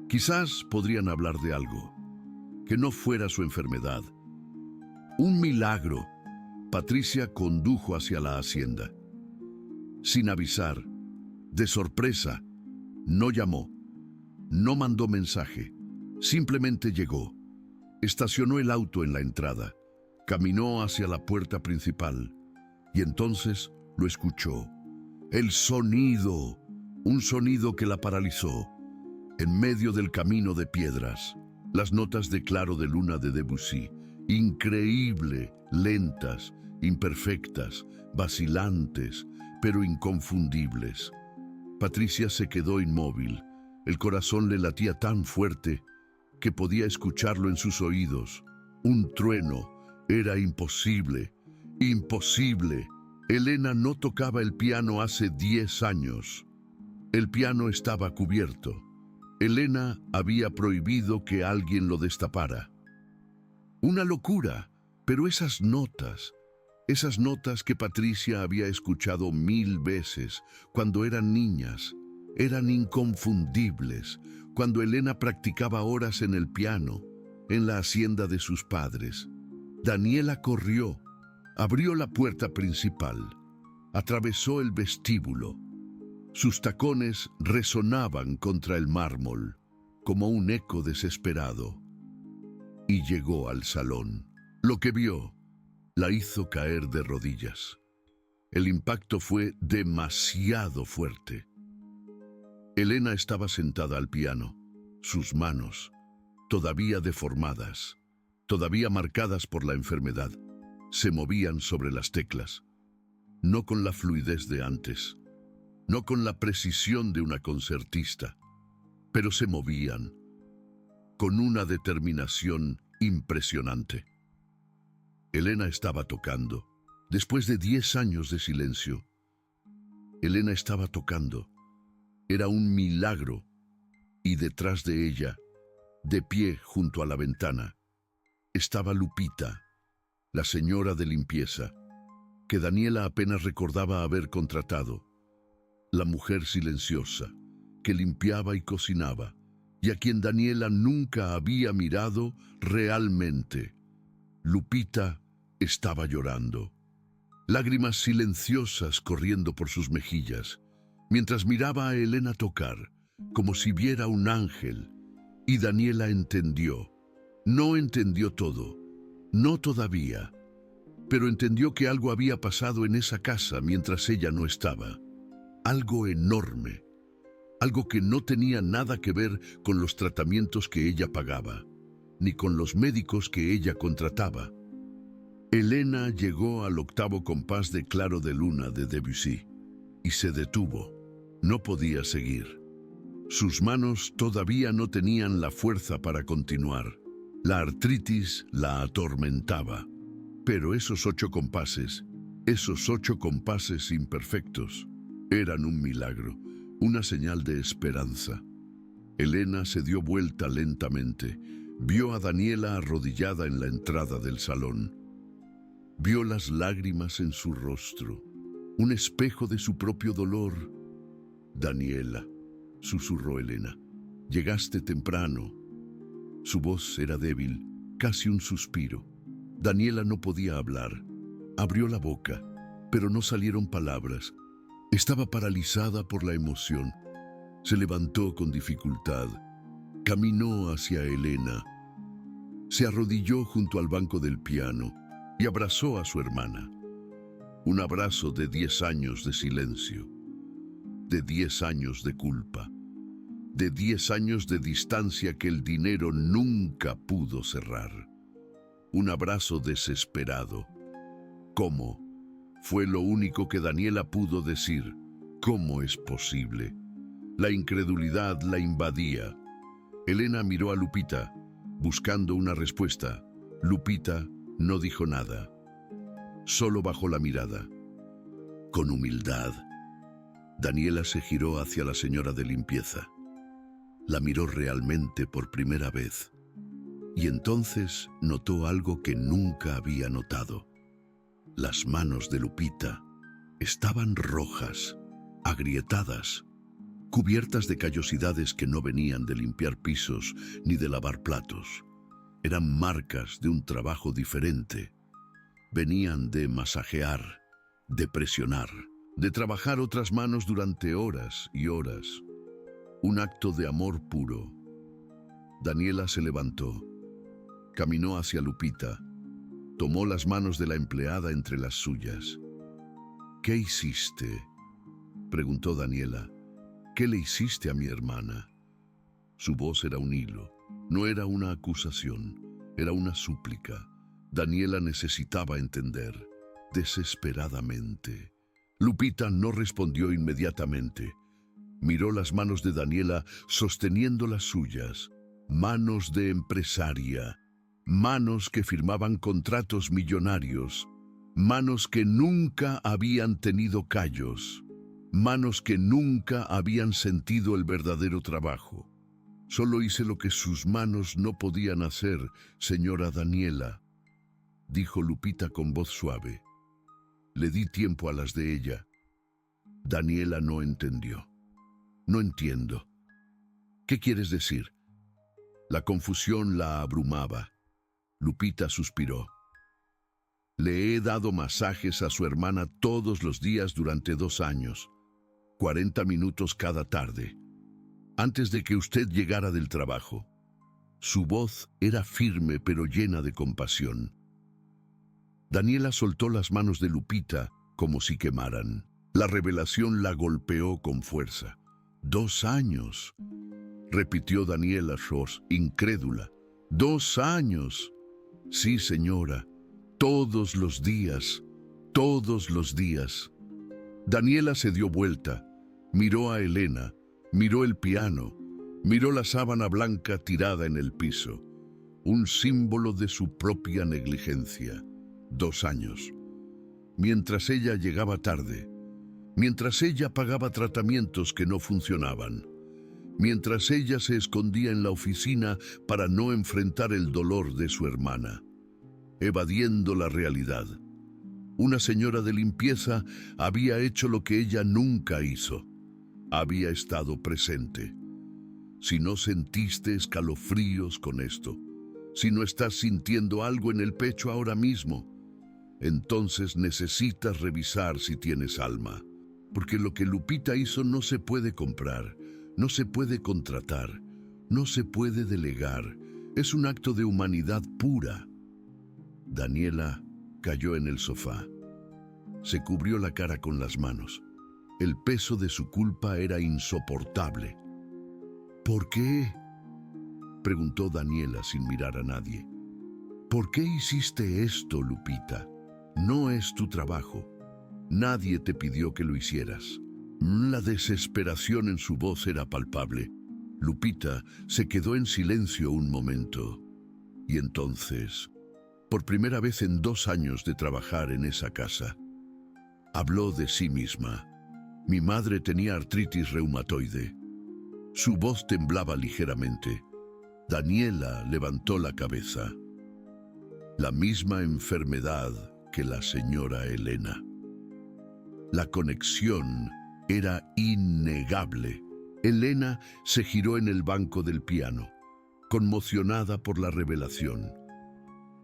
Quizás podrían hablar de algo, que no fuera su enfermedad. Un milagro. Patricia condujo hacia la hacienda. Sin avisar, de sorpresa, no llamó, no mandó mensaje, simplemente llegó. Estacionó el auto en la entrada, caminó hacia la puerta principal y entonces lo escuchó. El sonido, un sonido que la paralizó. En medio del camino de piedras, las notas de Claro de Luna de Debussy, increíble, lentas, imperfectas, vacilantes, pero inconfundibles. Patricia se quedó inmóvil. El corazón le latía tan fuerte que podía escucharlo en sus oídos. Un trueno. Era imposible. Imposible. Elena no tocaba el piano hace 10 años. El piano estaba cubierto. Elena había prohibido que alguien lo destapara. Una locura, pero esas notas que Patricia había escuchado 1000 veces cuando eran niñas, eran inconfundibles, cuando Elena practicaba horas en el piano, en la hacienda de sus padres. Daniela corrió, abrió la puerta principal, atravesó el vestíbulo. Sus tacones resonaban contra el mármol, como un eco desesperado, y llegó al salón. Lo que vio la hizo caer de rodillas. El impacto fue demasiado fuerte. Elena estaba sentada al piano, sus manos, todavía deformadas, todavía marcadas por la enfermedad, se movían sobre las teclas, no con la fluidez de antes, no con la precisión de una concertista, pero se movían con una determinación impresionante. Elena estaba tocando. Después de 10 años de silencio, Elena estaba tocando. Era un milagro. Y detrás de ella, de pie junto a la ventana, estaba Lupita, la señora de limpieza, que Daniela apenas recordaba haber contratado. La mujer silenciosa, que limpiaba y cocinaba, y a quien Daniela nunca había mirado realmente. Lupita estaba llorando, lágrimas silenciosas corriendo por sus mejillas, mientras miraba a Elena tocar, como si viera un ángel, y Daniela entendió. No entendió todo, no todavía, pero entendió que algo había pasado en esa casa mientras ella no estaba. Algo enorme, algo que no tenía nada que ver con los tratamientos que ella pagaba, ni con los médicos que ella contrataba. Elena llegó al 8º compás de Claro de Luna de Debussy y se detuvo. No podía seguir. Sus manos todavía no tenían la fuerza para continuar. La artritis la atormentaba. Pero esos 8 compases, esos 8 compases imperfectos, eran un milagro, una señal de esperanza. Elena se dio vuelta lentamente, Vio a Daniela arrodillada en la entrada del salón. Vio las lágrimas en su rostro, un espejo de su propio dolor. «Daniela», susurró Elena, «llegaste temprano». Su voz era débil, casi un suspiro. Daniela no podía hablar. Abrió la boca, pero no salieron palabras. Estaba paralizada por la emoción. Se levantó con dificultad. Caminó hacia Elena. Se arrodilló junto al banco del piano y abrazó a su hermana. Un abrazo de 10 años de silencio, de 10 años de culpa, de 10 años de distancia que el dinero nunca pudo cerrar. Un abrazo desesperado. ¿Cómo? Fue lo único que Daniela pudo decir. ¿Cómo es posible? La incredulidad la invadía. Elena miró a Lupita, buscando una respuesta. Lupita no dijo nada. Solo bajó la mirada. Con humildad, Daniela se giró hacia la señora de limpieza. La miró realmente por primera vez. Y entonces notó algo que nunca había notado. Las manos de Lupita estaban rojas, agrietadas, cubiertas de callosidades que no venían de limpiar pisos ni de lavar platos. Eran marcas de un trabajo diferente. Venían de masajear, de presionar, de trabajar otras manos durante horas y horas. Un acto de amor puro. Daniela se levantó, caminó hacia Lupita, tomó las manos de la empleada entre las suyas. «¿Qué hiciste?», preguntó Daniela. «¿Qué le hiciste a mi hermana?». Su voz era un hilo, no era una acusación, era una súplica. Daniela necesitaba entender, desesperadamente. Lupita no respondió inmediatamente. Miró las manos de Daniela sosteniendo las suyas, manos de empresaria, manos que firmaban contratos millonarios, manos que nunca habían tenido callos, manos que nunca habían sentido el verdadero trabajo. «Solo hice lo que sus manos no podían hacer, señora Daniela», dijo Lupita con voz suave. «Le di tiempo a las de ella». Daniela no entendió. «No entiendo. ¿Qué quieres decir?». La confusión la abrumaba. Lupita suspiró. «Le he dado masajes a su hermana todos los días durante 2 años, 40 minutos cada tarde, antes de que usted llegara del trabajo». Su voz era firme pero llena de compasión. Daniela soltó las manos de Lupita como si quemaran. La revelación la golpeó con fuerza. 2 años, repitió Daniela Schwartz, incrédula. 2 años. Sí, señora, todos los días, todos los días. Daniela se dio vuelta, miró a Elena, miró el piano, miró la sábana blanca tirada en el piso, un símbolo de su propia negligencia. 2 años. Mientras ella llegaba tarde, mientras ella pagaba tratamientos que no funcionaban, mientras ella se escondía en la oficina para no enfrentar el dolor de su hermana, evadiendo la realidad. Una señora de limpieza había hecho lo que ella nunca hizo. Había estado presente. Si no sentiste escalofríos con esto, si no estás sintiendo algo en el pecho ahora mismo, entonces necesitas revisar si tienes alma. Porque lo que Lupita hizo no se puede comprar, no se puede contratar, no se puede delegar. Es un acto de humanidad pura. Daniela cayó en el sofá. Se cubrió la cara con las manos. El peso de su culpa era insoportable. «¿Por qué?», preguntó Daniela sin mirar a nadie. «¿Por qué hiciste esto, Lupita? No es tu trabajo. Nadie te pidió que lo hicieras». La desesperación en su voz era palpable. Lupita se quedó en silencio un momento. Y entonces, por primera vez en 2 años de trabajar en esa casa, habló de sí misma. «Mi madre tenía artritis reumatoide». Su voz temblaba ligeramente. Daniela levantó la cabeza. La misma enfermedad que la señora Elena. La conexión era innegable. Elena se giró en el banco del piano, conmocionada por la revelación.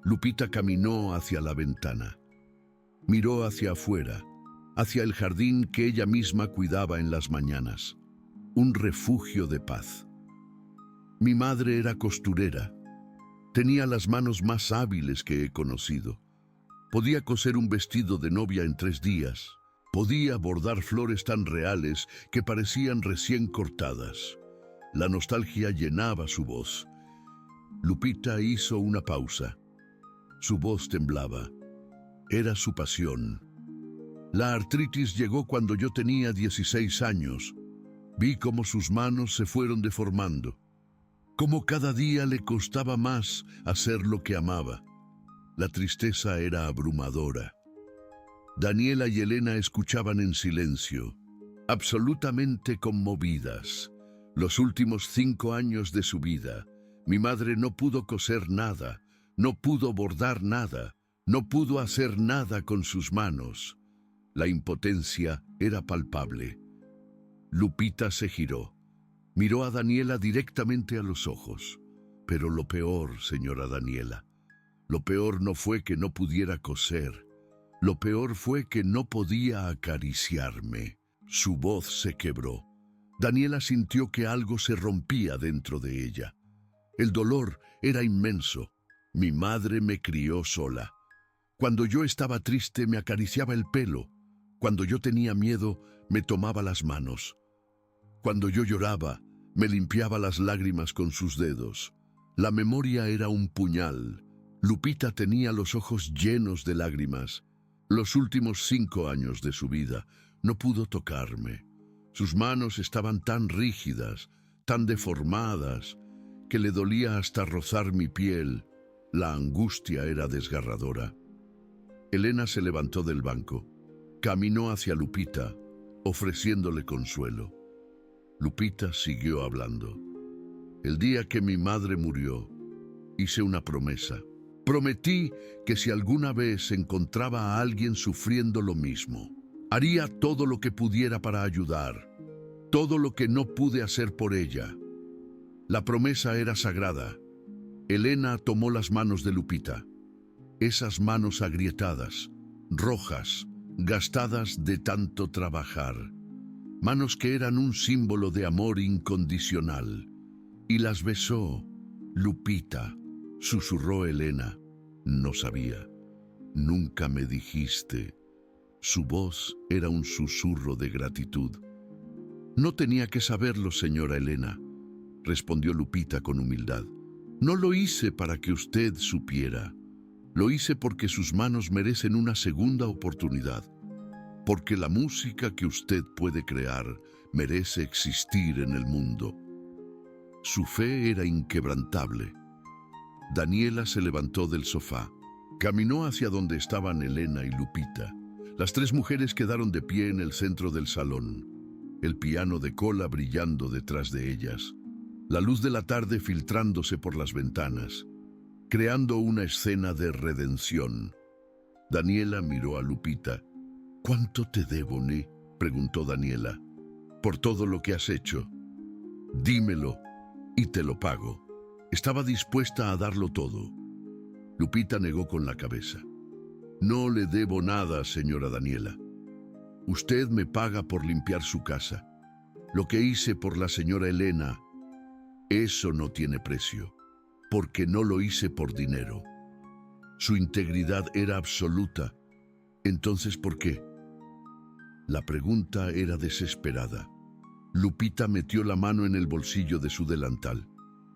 Lupita caminó hacia la ventana. Miró hacia afuera, hacia el jardín que ella misma cuidaba en las mañanas. Un refugio de paz. Mi madre era costurera. Tenía las manos más hábiles que he conocido. Podía coser un vestido de novia en 3 días. Podía bordar flores tan reales que parecían recién cortadas. La nostalgia llenaba su voz. Lupita hizo una pausa. Su voz temblaba. Era su pasión. La artritis llegó cuando yo tenía 16 años. Vi cómo sus manos se fueron deformando. Cómo cada día le costaba más hacer lo que amaba. La tristeza era abrumadora. Daniela y Elena escuchaban en silencio, absolutamente conmovidas. Los últimos 5 años de su vida, mi madre no pudo coser nada, no pudo bordar nada, no pudo hacer nada con sus manos. La impotencia era palpable. Lupita se giró. Miró a Daniela directamente a los ojos. Pero lo peor, señora Daniela, lo peor no fue que no pudiera coser. Lo peor fue que no podía acariciarme. Su voz se quebró. Daniela sintió que algo se rompía dentro de ella. El dolor era inmenso. Mi madre me crió sola. Cuando yo estaba triste me acariciaba el pelo. Cuando yo tenía miedo me tomaba las manos. Cuando yo lloraba me limpiaba las lágrimas con sus dedos. La memoria era un puñal. Lupita tenía los ojos llenos de lágrimas. Los últimos 5 años de su vida no pudo tocarme. Sus manos estaban tan rígidas, tan deformadas, que le dolía hasta rozar mi piel. La angustia era desgarradora. Elena se levantó del banco. Caminó hacia Lupita, ofreciéndole consuelo. Lupita siguió hablando. El día que mi madre murió, hice una promesa. Prometí que si alguna vez encontraba a alguien sufriendo lo mismo, haría todo lo que pudiera para ayudar, todo lo que no pude hacer por ella. La promesa era sagrada. Elena tomó las manos de Lupita. Esas manos agrietadas, rojas, gastadas de tanto trabajar. Manos que eran un símbolo de amor incondicional. Y las besó. Lupita, susurró Elena. No sabía. Nunca me dijiste. Su voz era un susurro de gratitud. No tenía que saberlo, señora Elena, respondió Lupita con humildad. No lo hice para que usted supiera. Lo hice porque sus manos merecen una segunda oportunidad. Porque la música que usted puede crear merece existir en el mundo. Su fe era inquebrantable. Daniela se levantó del sofá. Caminó hacia donde estaban Elena y Lupita. Las 3 mujeres quedaron de pie en el centro del salón, el piano de cola brillando detrás de ellas, la luz de la tarde filtrándose por las ventanas, creando una escena de redención. Daniela miró a Lupita. ¿Cuánto te debo, Ne?, preguntó Daniela. Por todo lo que has hecho. Dímelo y te lo pago. Estaba dispuesta a darlo todo. Lupita negó con la cabeza. No le debo nada, señora Daniela. Usted me paga por limpiar su casa. Lo que hice por la señora Elena, eso no tiene precio, porque no lo hice por dinero. Su integridad era absoluta. Entonces, ¿por qué? La pregunta era desesperada. Lupita metió la mano en el bolsillo de su delantal.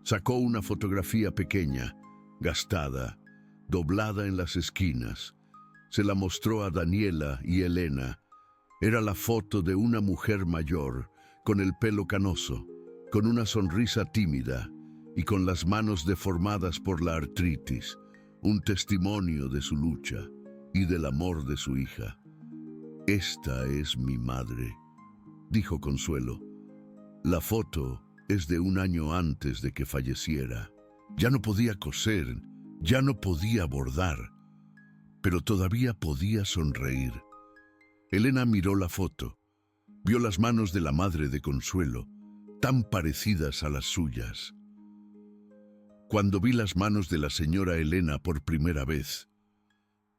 Sacó una fotografía pequeña, gastada, doblada en las esquinas. Se la mostró a Daniela y Elena. Era la foto de una mujer mayor, con el pelo canoso, con una sonrisa tímida y con las manos deformadas por la artritis, un testimonio de su lucha y del amor de su hija. Esta es mi madre, dijo Consuelo. La foto es de un año antes de que falleciera. Ya no podía coser, ya no podía bordar, pero todavía podía sonreír. Elena miró la foto, vio las manos de la madre de Consuelo, tan parecidas a las suyas. Cuando vi las manos de la señora Elena por primera vez,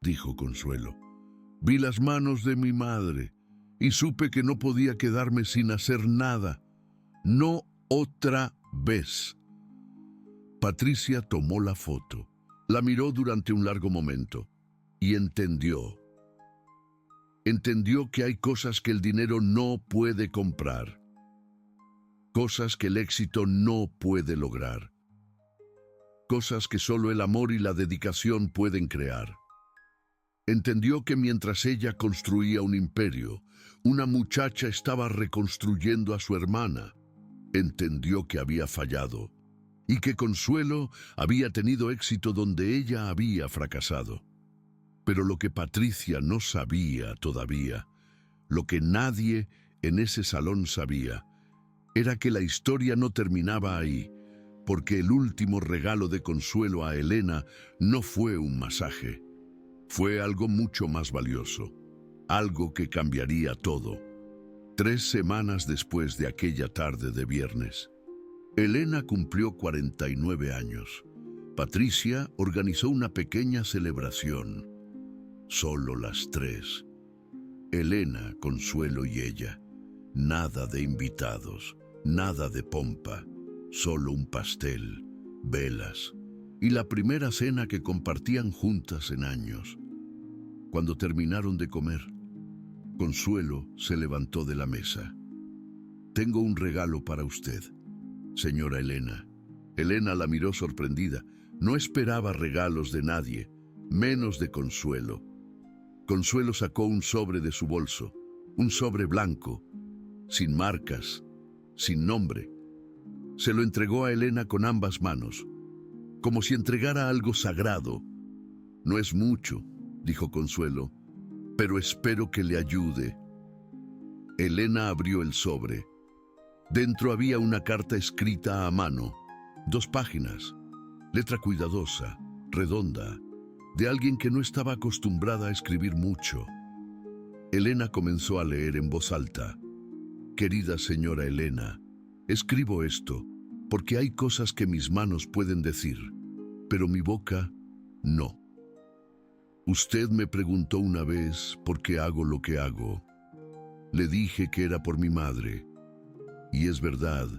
dijo Consuelo, vi las manos de mi madre y supe que no podía quedarme sin hacer nada. No otra vez. Patricia tomó la foto, la miró durante un largo momento y entendió. Entendió que hay cosas que el dinero no puede comprar, cosas que el éxito no puede lograr, cosas que solo el amor y la dedicación pueden crear. Entendió que mientras ella construía un imperio, una muchacha estaba reconstruyendo a su hermana. Entendió que había fallado y que Consuelo había tenido éxito donde ella había fracasado. Pero lo que Patricia no sabía todavía, lo que nadie en ese salón sabía, era que la historia no terminaba ahí, porque el último regalo de Consuelo a Elena no fue un masaje. Fue algo mucho más valioso, algo que cambiaría todo. 3 semanas después de aquella tarde de viernes, Elena cumplió 49 años. Patricia organizó una pequeña celebración. Solo las 3. Elena, Consuelo y ella. Nada de invitados, nada de pompa, solo un pastel, velas y la primera cena que compartían juntas en años. Cuando terminaron de comer, Consuelo se levantó de la mesa. Tengo un regalo para usted, señora Elena. Elena la miró sorprendida. No esperaba regalos de nadie, menos de Consuelo. Consuelo sacó un sobre de su bolso, un sobre blanco, sin marcas, sin nombre. Se lo entregó a Elena con ambas manos, como si entregara algo sagrado. No es mucho, dijo Consuelo, pero espero que le ayude. Elena abrió el sobre. Dentro había una carta escrita a mano, 2 páginas, letra cuidadosa, redonda, de alguien que no estaba acostumbrada a escribir mucho. Elena comenzó a leer en voz alta. Querida señora Elena, escribo esto porque hay cosas que mis manos pueden decir, pero mi boca no. Usted me preguntó una vez por qué hago lo que hago. Le dije que era por mi madre. Y es verdad,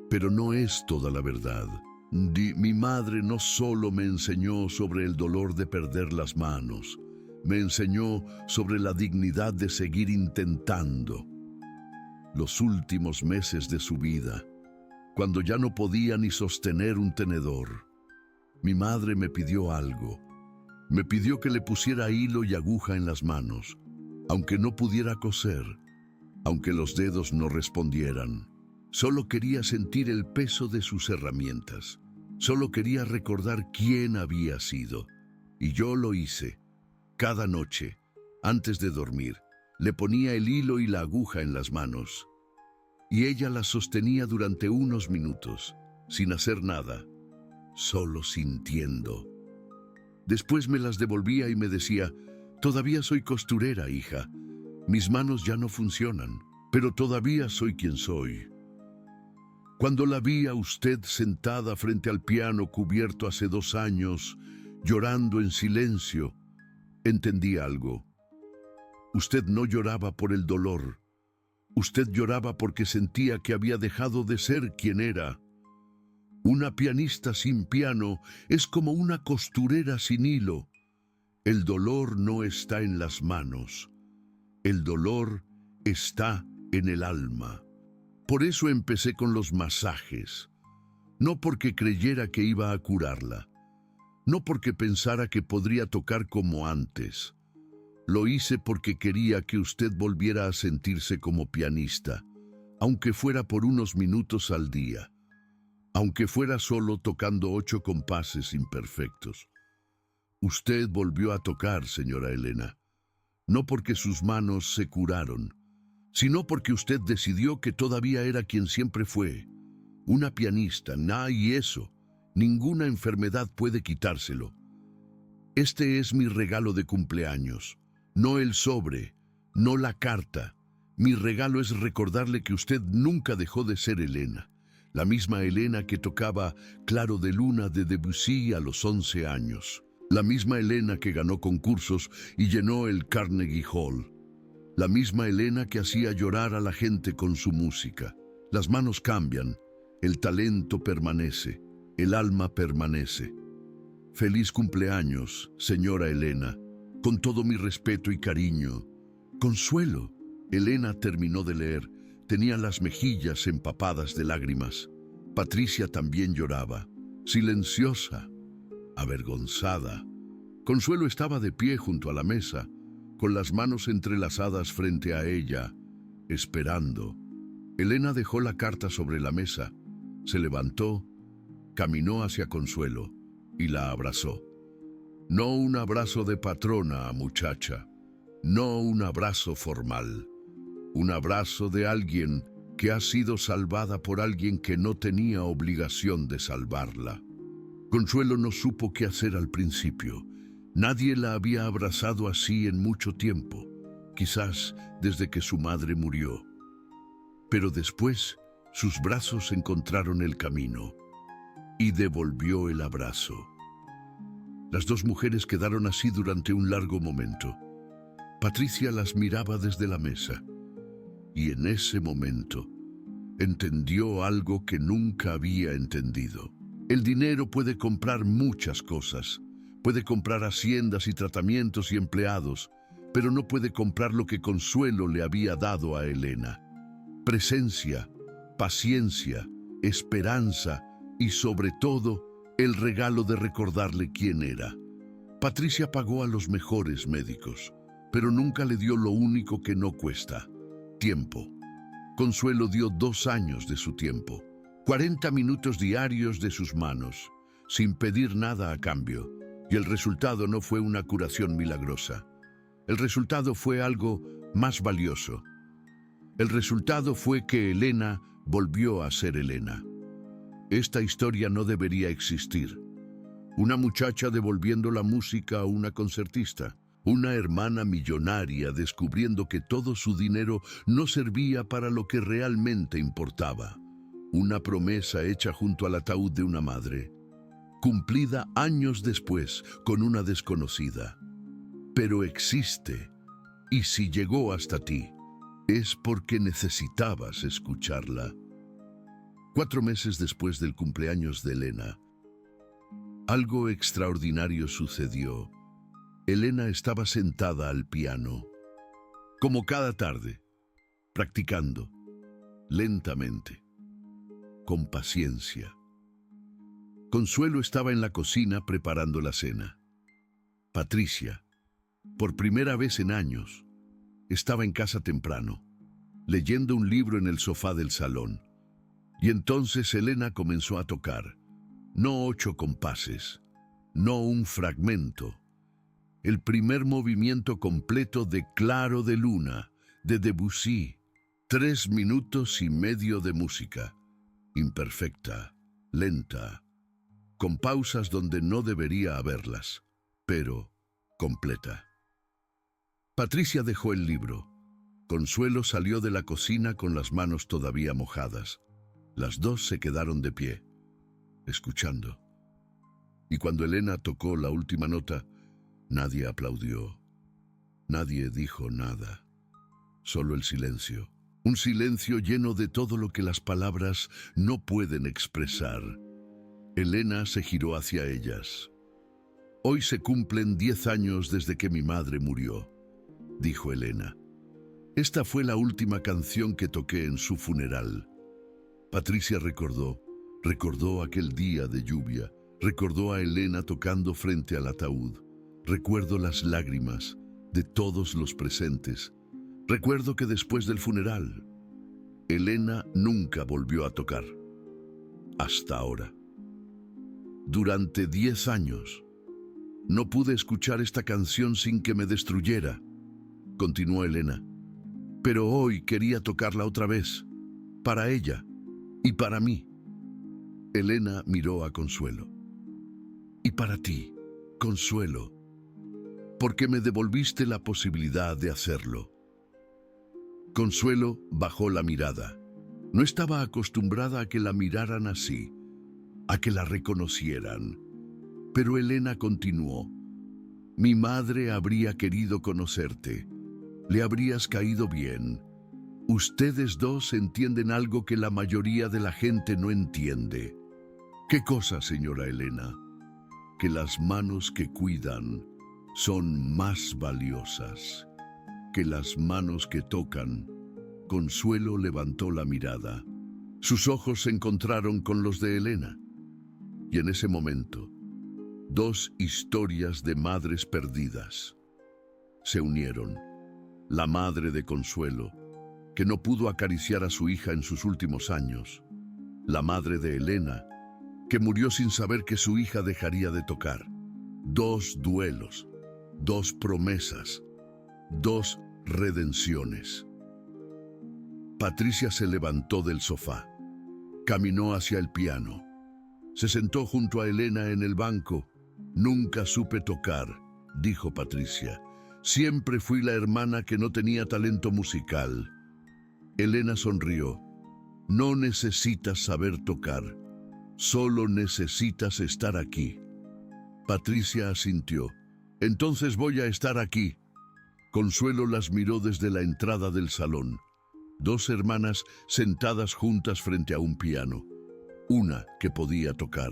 pero no es toda la verdad. Mi madre no solo me enseñó sobre el dolor de perder las manos, me enseñó sobre la dignidad de seguir intentando. Los últimos meses de su vida, cuando ya no podía ni sostener un tenedor, mi madre me pidió algo. Me pidió que le pusiera hilo y aguja en las manos, aunque no pudiera coser, aunque los dedos no respondieran. Solo quería sentir el peso de sus herramientas. Solo quería recordar quién había sido. Y yo lo hice. Cada noche, antes de dormir, le ponía el hilo y la aguja en las manos. Y ella las sostenía durante unos minutos, sin hacer nada, solo sintiendo. Después me las devolvía y me decía, todavía soy costurera, hija. Mis manos ya no funcionan, pero todavía soy quien soy. Cuando la vi a usted sentada frente al piano cubierto hace 2 años, llorando en silencio, entendí algo. Usted no lloraba por el dolor. Usted lloraba porque sentía que había dejado de ser quien era. Una pianista sin piano es como una costurera sin hilo. El dolor no está en las manos. El dolor está en el alma. Por eso empecé con los masajes. No porque creyera que iba a curarla. No porque pensara que podría tocar como antes. Lo hice porque quería que usted volviera a sentirse como pianista, aunque fuera por unos minutos al día. Aunque fuera solo tocando 8 compases imperfectos. Usted volvió a tocar, señora Elena, no porque sus manos se curaron, sino porque usted decidió que todavía era quien siempre fue, una pianista, y eso Ninguna enfermedad puede quitárselo. Este es mi regalo de cumpleaños, no el sobre, no la carta. Mi regalo es recordarle que usted nunca dejó de ser Elena, la misma Elena que tocaba Claro de Luna de Debussy a los 11 años, la misma Elena que ganó concursos y llenó el Carnegie Hall, la misma Elena que hacía llorar a la gente con su música. Las manos cambian, el talento permanece, el alma permanece. Feliz cumpleaños, señora Elena, con todo mi respeto y cariño. Consuelo. Elena terminó de leer. Tenía las mejillas empapadas de lágrimas. Patricia también lloraba, silenciosa, avergonzada. Consuelo estaba de pie junto a la mesa, con las manos entrelazadas frente a ella, esperando. Elena dejó la carta sobre la mesa, se levantó, caminó hacia Consuelo y la abrazó. No un abrazo de patrona, muchacha, no un abrazo formal. Un abrazo de alguien que ha sido salvada por alguien que no tenía obligación de salvarla. Consuelo no supo qué hacer al principio. Nadie la había abrazado así en mucho tiempo, quizás desde que su madre murió. Pero después sus brazos encontraron el camino y devolvió el abrazo. Las dos mujeres quedaron así durante un largo momento. Patricia las miraba desde la mesa. Y en ese momento entendió algo que nunca había entendido. El dinero puede comprar muchas cosas, puede comprar haciendas y tratamientos y empleados, pero no puede comprar lo que Consuelo le había dado a Elena. Presencia, paciencia, esperanza y sobre todo el regalo de recordarle quién era. Patricia pagó a los mejores médicos, pero nunca le dio lo único que no cuesta: tiempo. Consuelo dio 2 años de su tiempo, 40 minutos diarios de sus manos, sin pedir nada a cambio, y el resultado no fue una curación milagrosa. El resultado fue algo más valioso. El resultado fue que Elena volvió a ser Elena. Esta historia no debería existir. Una muchacha devolviendo la música a una concertista. Una hermana millonaria descubriendo que todo su dinero no servía para lo que realmente importaba. Una promesa hecha junto al ataúd de una madre, cumplida años después con una desconocida. Pero existe, y si llegó hasta ti, es porque necesitabas escucharla. 4 meses después del cumpleaños de Elena, algo extraordinario sucedió. Elena estaba sentada al piano, como cada tarde, practicando, lentamente, con paciencia. Consuelo estaba en la cocina preparando la cena. Patricia, por primera vez en años, estaba en casa temprano, leyendo un libro en el sofá del salón. Y entonces Elena comenzó a tocar, no 8 compases, no un fragmento, el primer movimiento completo de Claro de Luna, de Debussy. 3 minutos y medio de música, imperfecta, lenta, con pausas donde no debería haberlas, pero completa. Patricia dejó el libro. Consuelo salió de la cocina con las manos todavía mojadas. Las dos se quedaron de pie, escuchando. Y cuando Elena tocó la última nota, nadie aplaudió, nadie dijo nada, solo el silencio. Un silencio lleno de todo lo que las palabras no pueden expresar. Elena se giró hacia ellas. Hoy se cumplen 10 años desde que mi madre murió, dijo Elena. Esta fue la última canción que toqué en su funeral. Patricia recordó aquel día de lluvia, recordó a Elena tocando frente al ataúd. Recuerdo las lágrimas de todos los presentes. Recuerdo que después del funeral, Elena nunca volvió a tocar. Hasta ahora. Durante 10 años, no pude escuchar esta canción sin que me destruyera, continuó Elena. Pero hoy quería tocarla otra vez, para ella y para mí. Elena miró a Consuelo. Y para ti, Consuelo, porque me devolviste la posibilidad de hacerlo. Consuelo bajó la mirada. No estaba acostumbrada a que la miraran así, a que la reconocieran. Pero Elena continuó. Mi madre habría querido conocerte. Le habrías caído bien. Ustedes dos entienden algo que la mayoría de la gente no entiende. ¿Qué cosa, señora Elena? Que las manos que cuidan son más valiosas que las manos que tocan. Consuelo levantó la mirada. Sus ojos se encontraron con los de Elena. Y en ese momento, dos historias de madres perdidas se unieron. La madre de Consuelo, que no pudo acariciar a su hija en sus últimos años. La madre de Elena, que murió sin saber que su hija dejaría de tocar. Dos duelos, dos promesas, dos redenciones. Patricia se levantó del sofá, caminó hacia el piano, se sentó junto a Elena en el banco. Nunca supe tocar, dijo Patricia. Siempre fui la hermana que no tenía talento musical. Elena sonrió. No necesitas saber tocar, solo necesitas estar aquí. Patricia asintió. Entonces voy a estar aquí. Consuelo las miró desde la entrada del salón. Dos hermanas sentadas juntas frente a un piano. Una que podía tocar,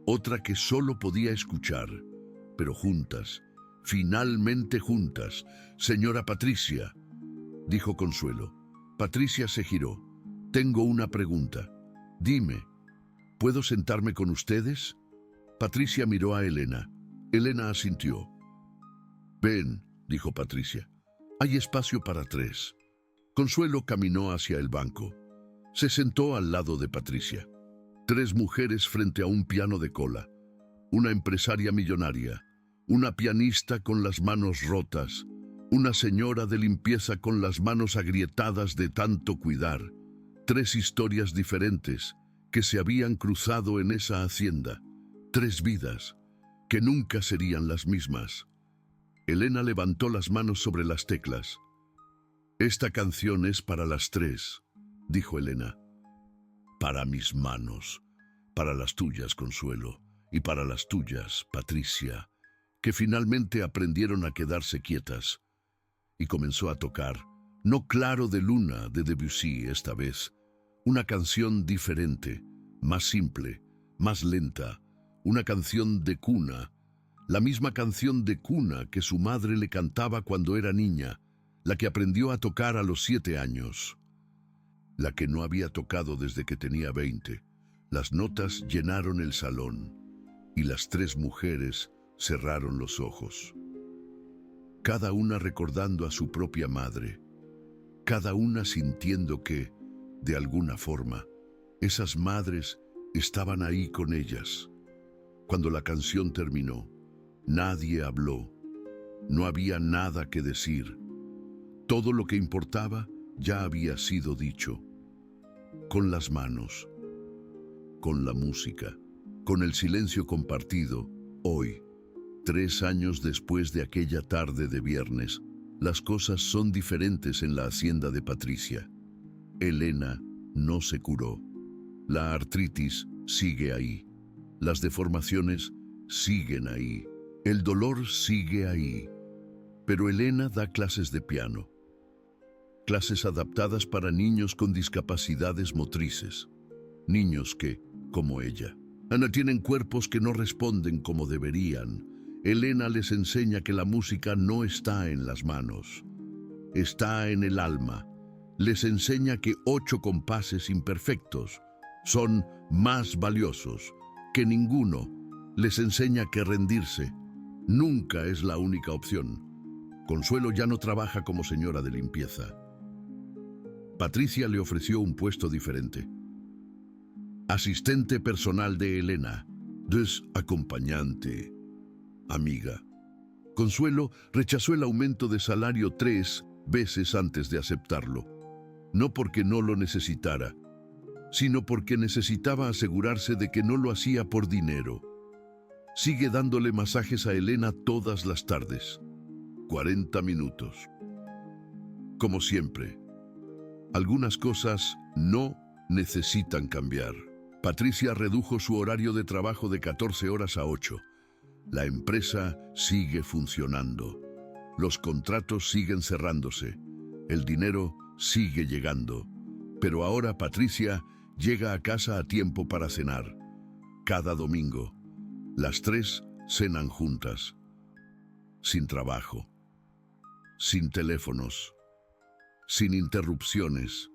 otra que solo podía escuchar, pero juntas, finalmente juntas. Señora Patricia, dijo Consuelo. Patricia se giró. Tengo una pregunta. Dime, ¿puedo sentarme con ustedes? Patricia miró a Elena. Elena asintió. Ven, dijo Patricia. Hay espacio para tres. Consuelo caminó hacia el banco. Se sentó al lado de Patricia. Tres mujeres frente a un piano de cola. Una empresaria millonaria. Una pianista con las manos rotas. Una señora de limpieza con las manos agrietadas de tanto cuidar. Tres historias diferentes que se habían cruzado en esa hacienda. Tres vidas que nunca serían las mismas. Elena levantó las manos sobre las teclas. Esta canción es para las tres, dijo Elena. Para mis manos, para las tuyas, Consuelo, y para las tuyas, Patricia, que finalmente aprendieron a quedarse quietas. Y comenzó a tocar, no Claro de Luna de Debussy esta vez, una canción diferente, más simple, más lenta, una canción de cuna, la misma canción de cuna que su madre le cantaba cuando era niña, la que aprendió a tocar a los 7 años, la que no había tocado desde que tenía 20. Las notas llenaron el salón y las tres mujeres cerraron los ojos. Cada una recordando a su propia madre, cada una sintiendo que, de alguna forma, esas madres estaban ahí con ellas. Cuando la canción terminó, nadie habló, no había nada que decir. Todo lo que importaba ya había sido dicho. Con las manos, con la música, con el silencio compartido, hoy, 3 años después de aquella tarde de viernes, las cosas son diferentes en la hacienda de Patricia. Elena no se curó. La artritis sigue ahí. Las deformaciones siguen ahí. El dolor sigue ahí. Pero Elena da clases de piano. Clases adaptadas para niños con discapacidades motrices. Niños que, como ella, tienen cuerpos que no responden como deberían. Elena les enseña que la música no está en las manos, está en el alma. Les enseña que 8 compases imperfectos son más valiosos que ninguno. Les enseña que rendirse nunca es la única opción. Consuelo ya no trabaja como señora de limpieza. Patricia le ofreció un puesto diferente. Asistente personal de Elena, acompañante, amiga. Consuelo rechazó el aumento de salario 3 veces antes de aceptarlo. No porque no lo necesitara, sino porque necesitaba asegurarse de que no lo hacía por dinero. Sigue dándole masajes a Elena todas las tardes. 40 minutos. Como siempre, algunas cosas no necesitan cambiar. Patricia redujo su horario de trabajo de 14 horas a 8. La empresa sigue funcionando. Los contratos siguen cerrándose. El dinero sigue llegando. Pero ahora Patricia llega a casa a tiempo para cenar. Cada domingo, las tres cenan juntas. Sin trabajo. Sin teléfonos. Sin interrupciones.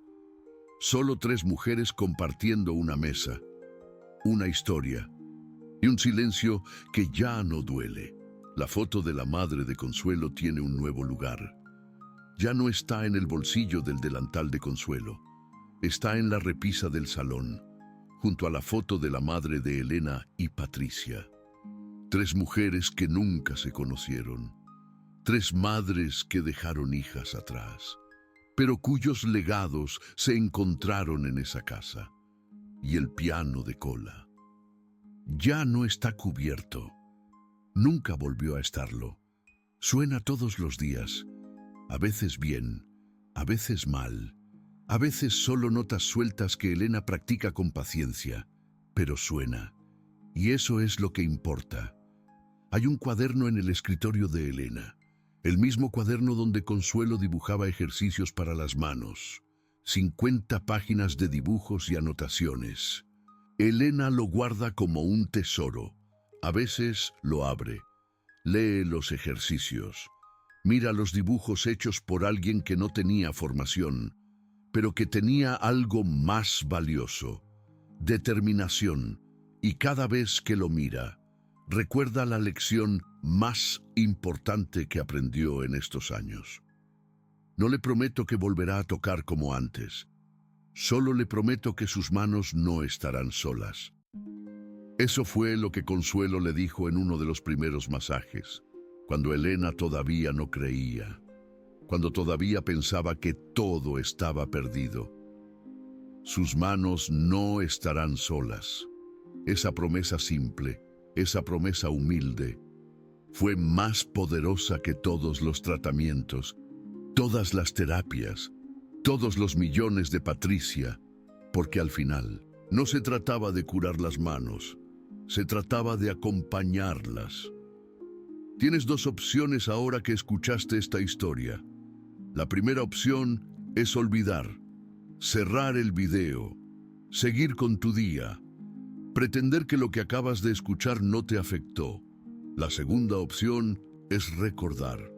Solo tres mujeres compartiendo una mesa. Una historia. Y un silencio que ya no duele. La foto de la madre de Consuelo tiene un nuevo lugar. Ya no está en el bolsillo del delantal de Consuelo. Está en la repisa del salón, junto a la foto de la madre de Elena y Patricia. Tres mujeres que nunca se conocieron. Tres madres que dejaron hijas atrás, pero cuyos legados se encontraron en esa casa. Y el piano de cola. Ya no está cubierto. Nunca volvió a estarlo. Suena todos los días, a veces bien, a veces mal, a veces solo notas sueltas que Elena practica con paciencia, pero suena. Y eso es lo que importa. Hay un cuaderno en el escritorio de Elena, el mismo cuaderno donde Consuelo dibujaba ejercicios para las manos. 50 páginas de dibujos y anotaciones. Elena lo guarda como un tesoro. A veces lo abre, lee los ejercicios, mira los dibujos hechos por alguien que no tenía formación, pero que tenía algo más valioso: determinación, y cada vez que lo mira, recuerda la lección más importante que aprendió en estos años. No le prometo que volverá a tocar como antes, solo le prometo que sus manos no estarán solas. Eso fue lo que Consuelo le dijo en uno de los primeros masajes, cuando Elena todavía no creía, cuando todavía pensaba que todo estaba perdido. Sus manos no estarán solas. Esa promesa simple, esa promesa humilde, fue más poderosa que todos los tratamientos, todas las terapias, todos los millones de Patricia, porque al final no se trataba de curar las manos, se trataba de acompañarlas. Tienes dos opciones ahora que escuchaste esta historia. La primera opción es olvidar, cerrar el video, seguir con tu día, pretender que lo que acabas de escuchar no te afectó. La segunda opción es recordar.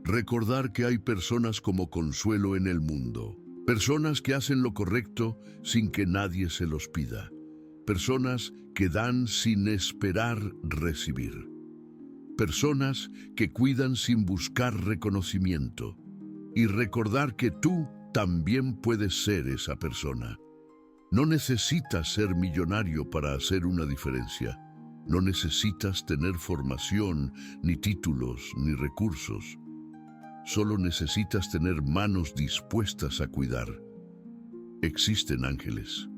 Recordar que hay personas como Consuelo en el mundo. Personas que hacen lo correcto sin que nadie se los pida. Personas que dan sin esperar recibir. Personas que cuidan sin buscar reconocimiento. Y recordar que tú también puedes ser esa persona. No necesitas ser millonario para hacer una diferencia. No necesitas tener formación, ni títulos, ni recursos. Solo necesitas tener manos dispuestas a cuidar. Existen ángeles.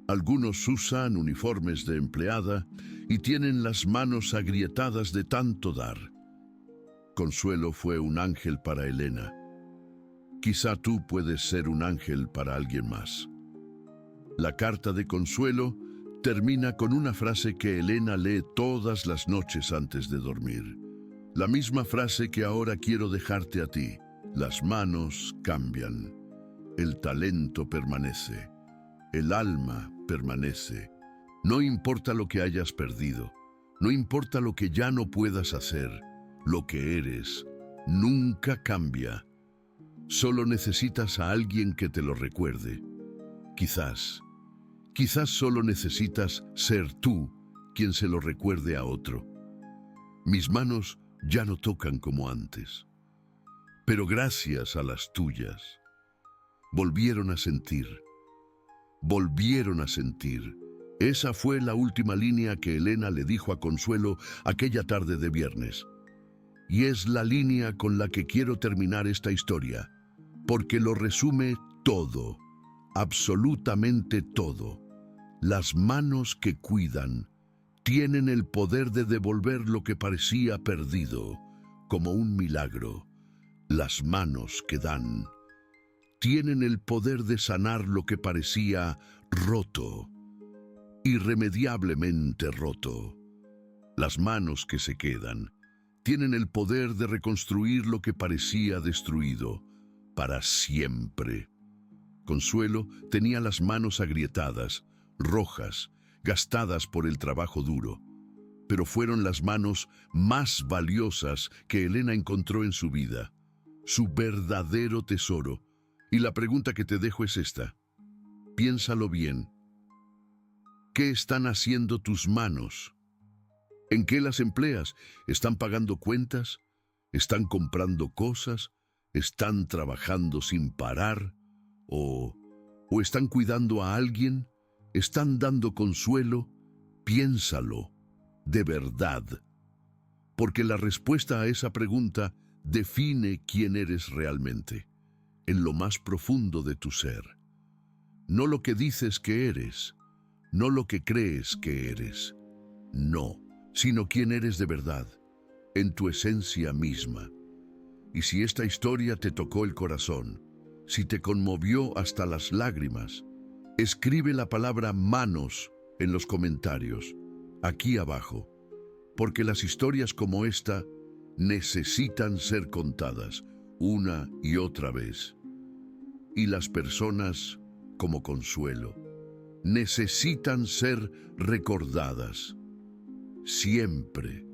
Algunos usan uniformes de empleada y tienen las manos agrietadas de tanto dar. Consuelo fue un ángel para Elena. Quizá tú puedes ser un ángel para alguien más. La carta de Consuelo termina con una frase que Elena lee todas las noches antes de dormir. La misma frase que ahora quiero dejarte a ti. Las manos cambian. El talento permanece. El alma permanece. No importa lo que hayas perdido. No importa lo que ya no puedas hacer. Lo que eres nunca cambia. Solo necesitas a alguien que te lo recuerde. Quizás solo necesitas ser tú quien se lo recuerde a otro. Mis manos ya no tocan como antes, pero gracias a las tuyas, volvieron a sentir. Esa fue la última línea que Elena le dijo a Consuelo aquella tarde de viernes. Y es la línea con la que quiero terminar esta historia, porque lo resume todo. absolutamente todo. Las manos que cuidan tienen el poder de devolver lo que parecía perdido, como un milagro. Las manos que dan tienen el poder de sanar lo que parecía roto, irremediablemente roto. Las manos que se quedan tienen el poder de reconstruir lo que parecía destruido para siempre. Consuelo tenía las manos agrietadas, rojas, gastadas por el trabajo duro, pero fueron las manos más valiosas que Elena encontró en su vida, su verdadero tesoro. Y la pregunta que te dejo es esta: piénsalo bien. ¿Qué están haciendo tus manos? ¿En qué las empleas? ¿Están pagando cuentas? ¿Están comprando cosas? ¿Están trabajando sin parar? ¿O están cuidando a alguien? ¿Están dando consuelo? Piénsalo, de verdad. Porque la respuesta a esa pregunta define quién eres realmente, en lo más profundo de tu ser. No lo que dices que eres, no lo que crees que eres, no, sino quién eres de verdad, en tu esencia misma. Y si esta historia te tocó el corazón, si te conmovió hasta las lágrimas, escribe la palabra manos en los comentarios, aquí abajo, porque las historias como esta necesitan ser contadas una y otra vez. Y las personas, como Consuelo, necesitan ser recordadas siempre.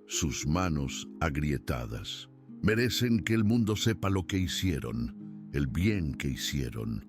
Sus manos agrietadas merecen que el mundo sepa lo que hicieron, el bien que hicieron.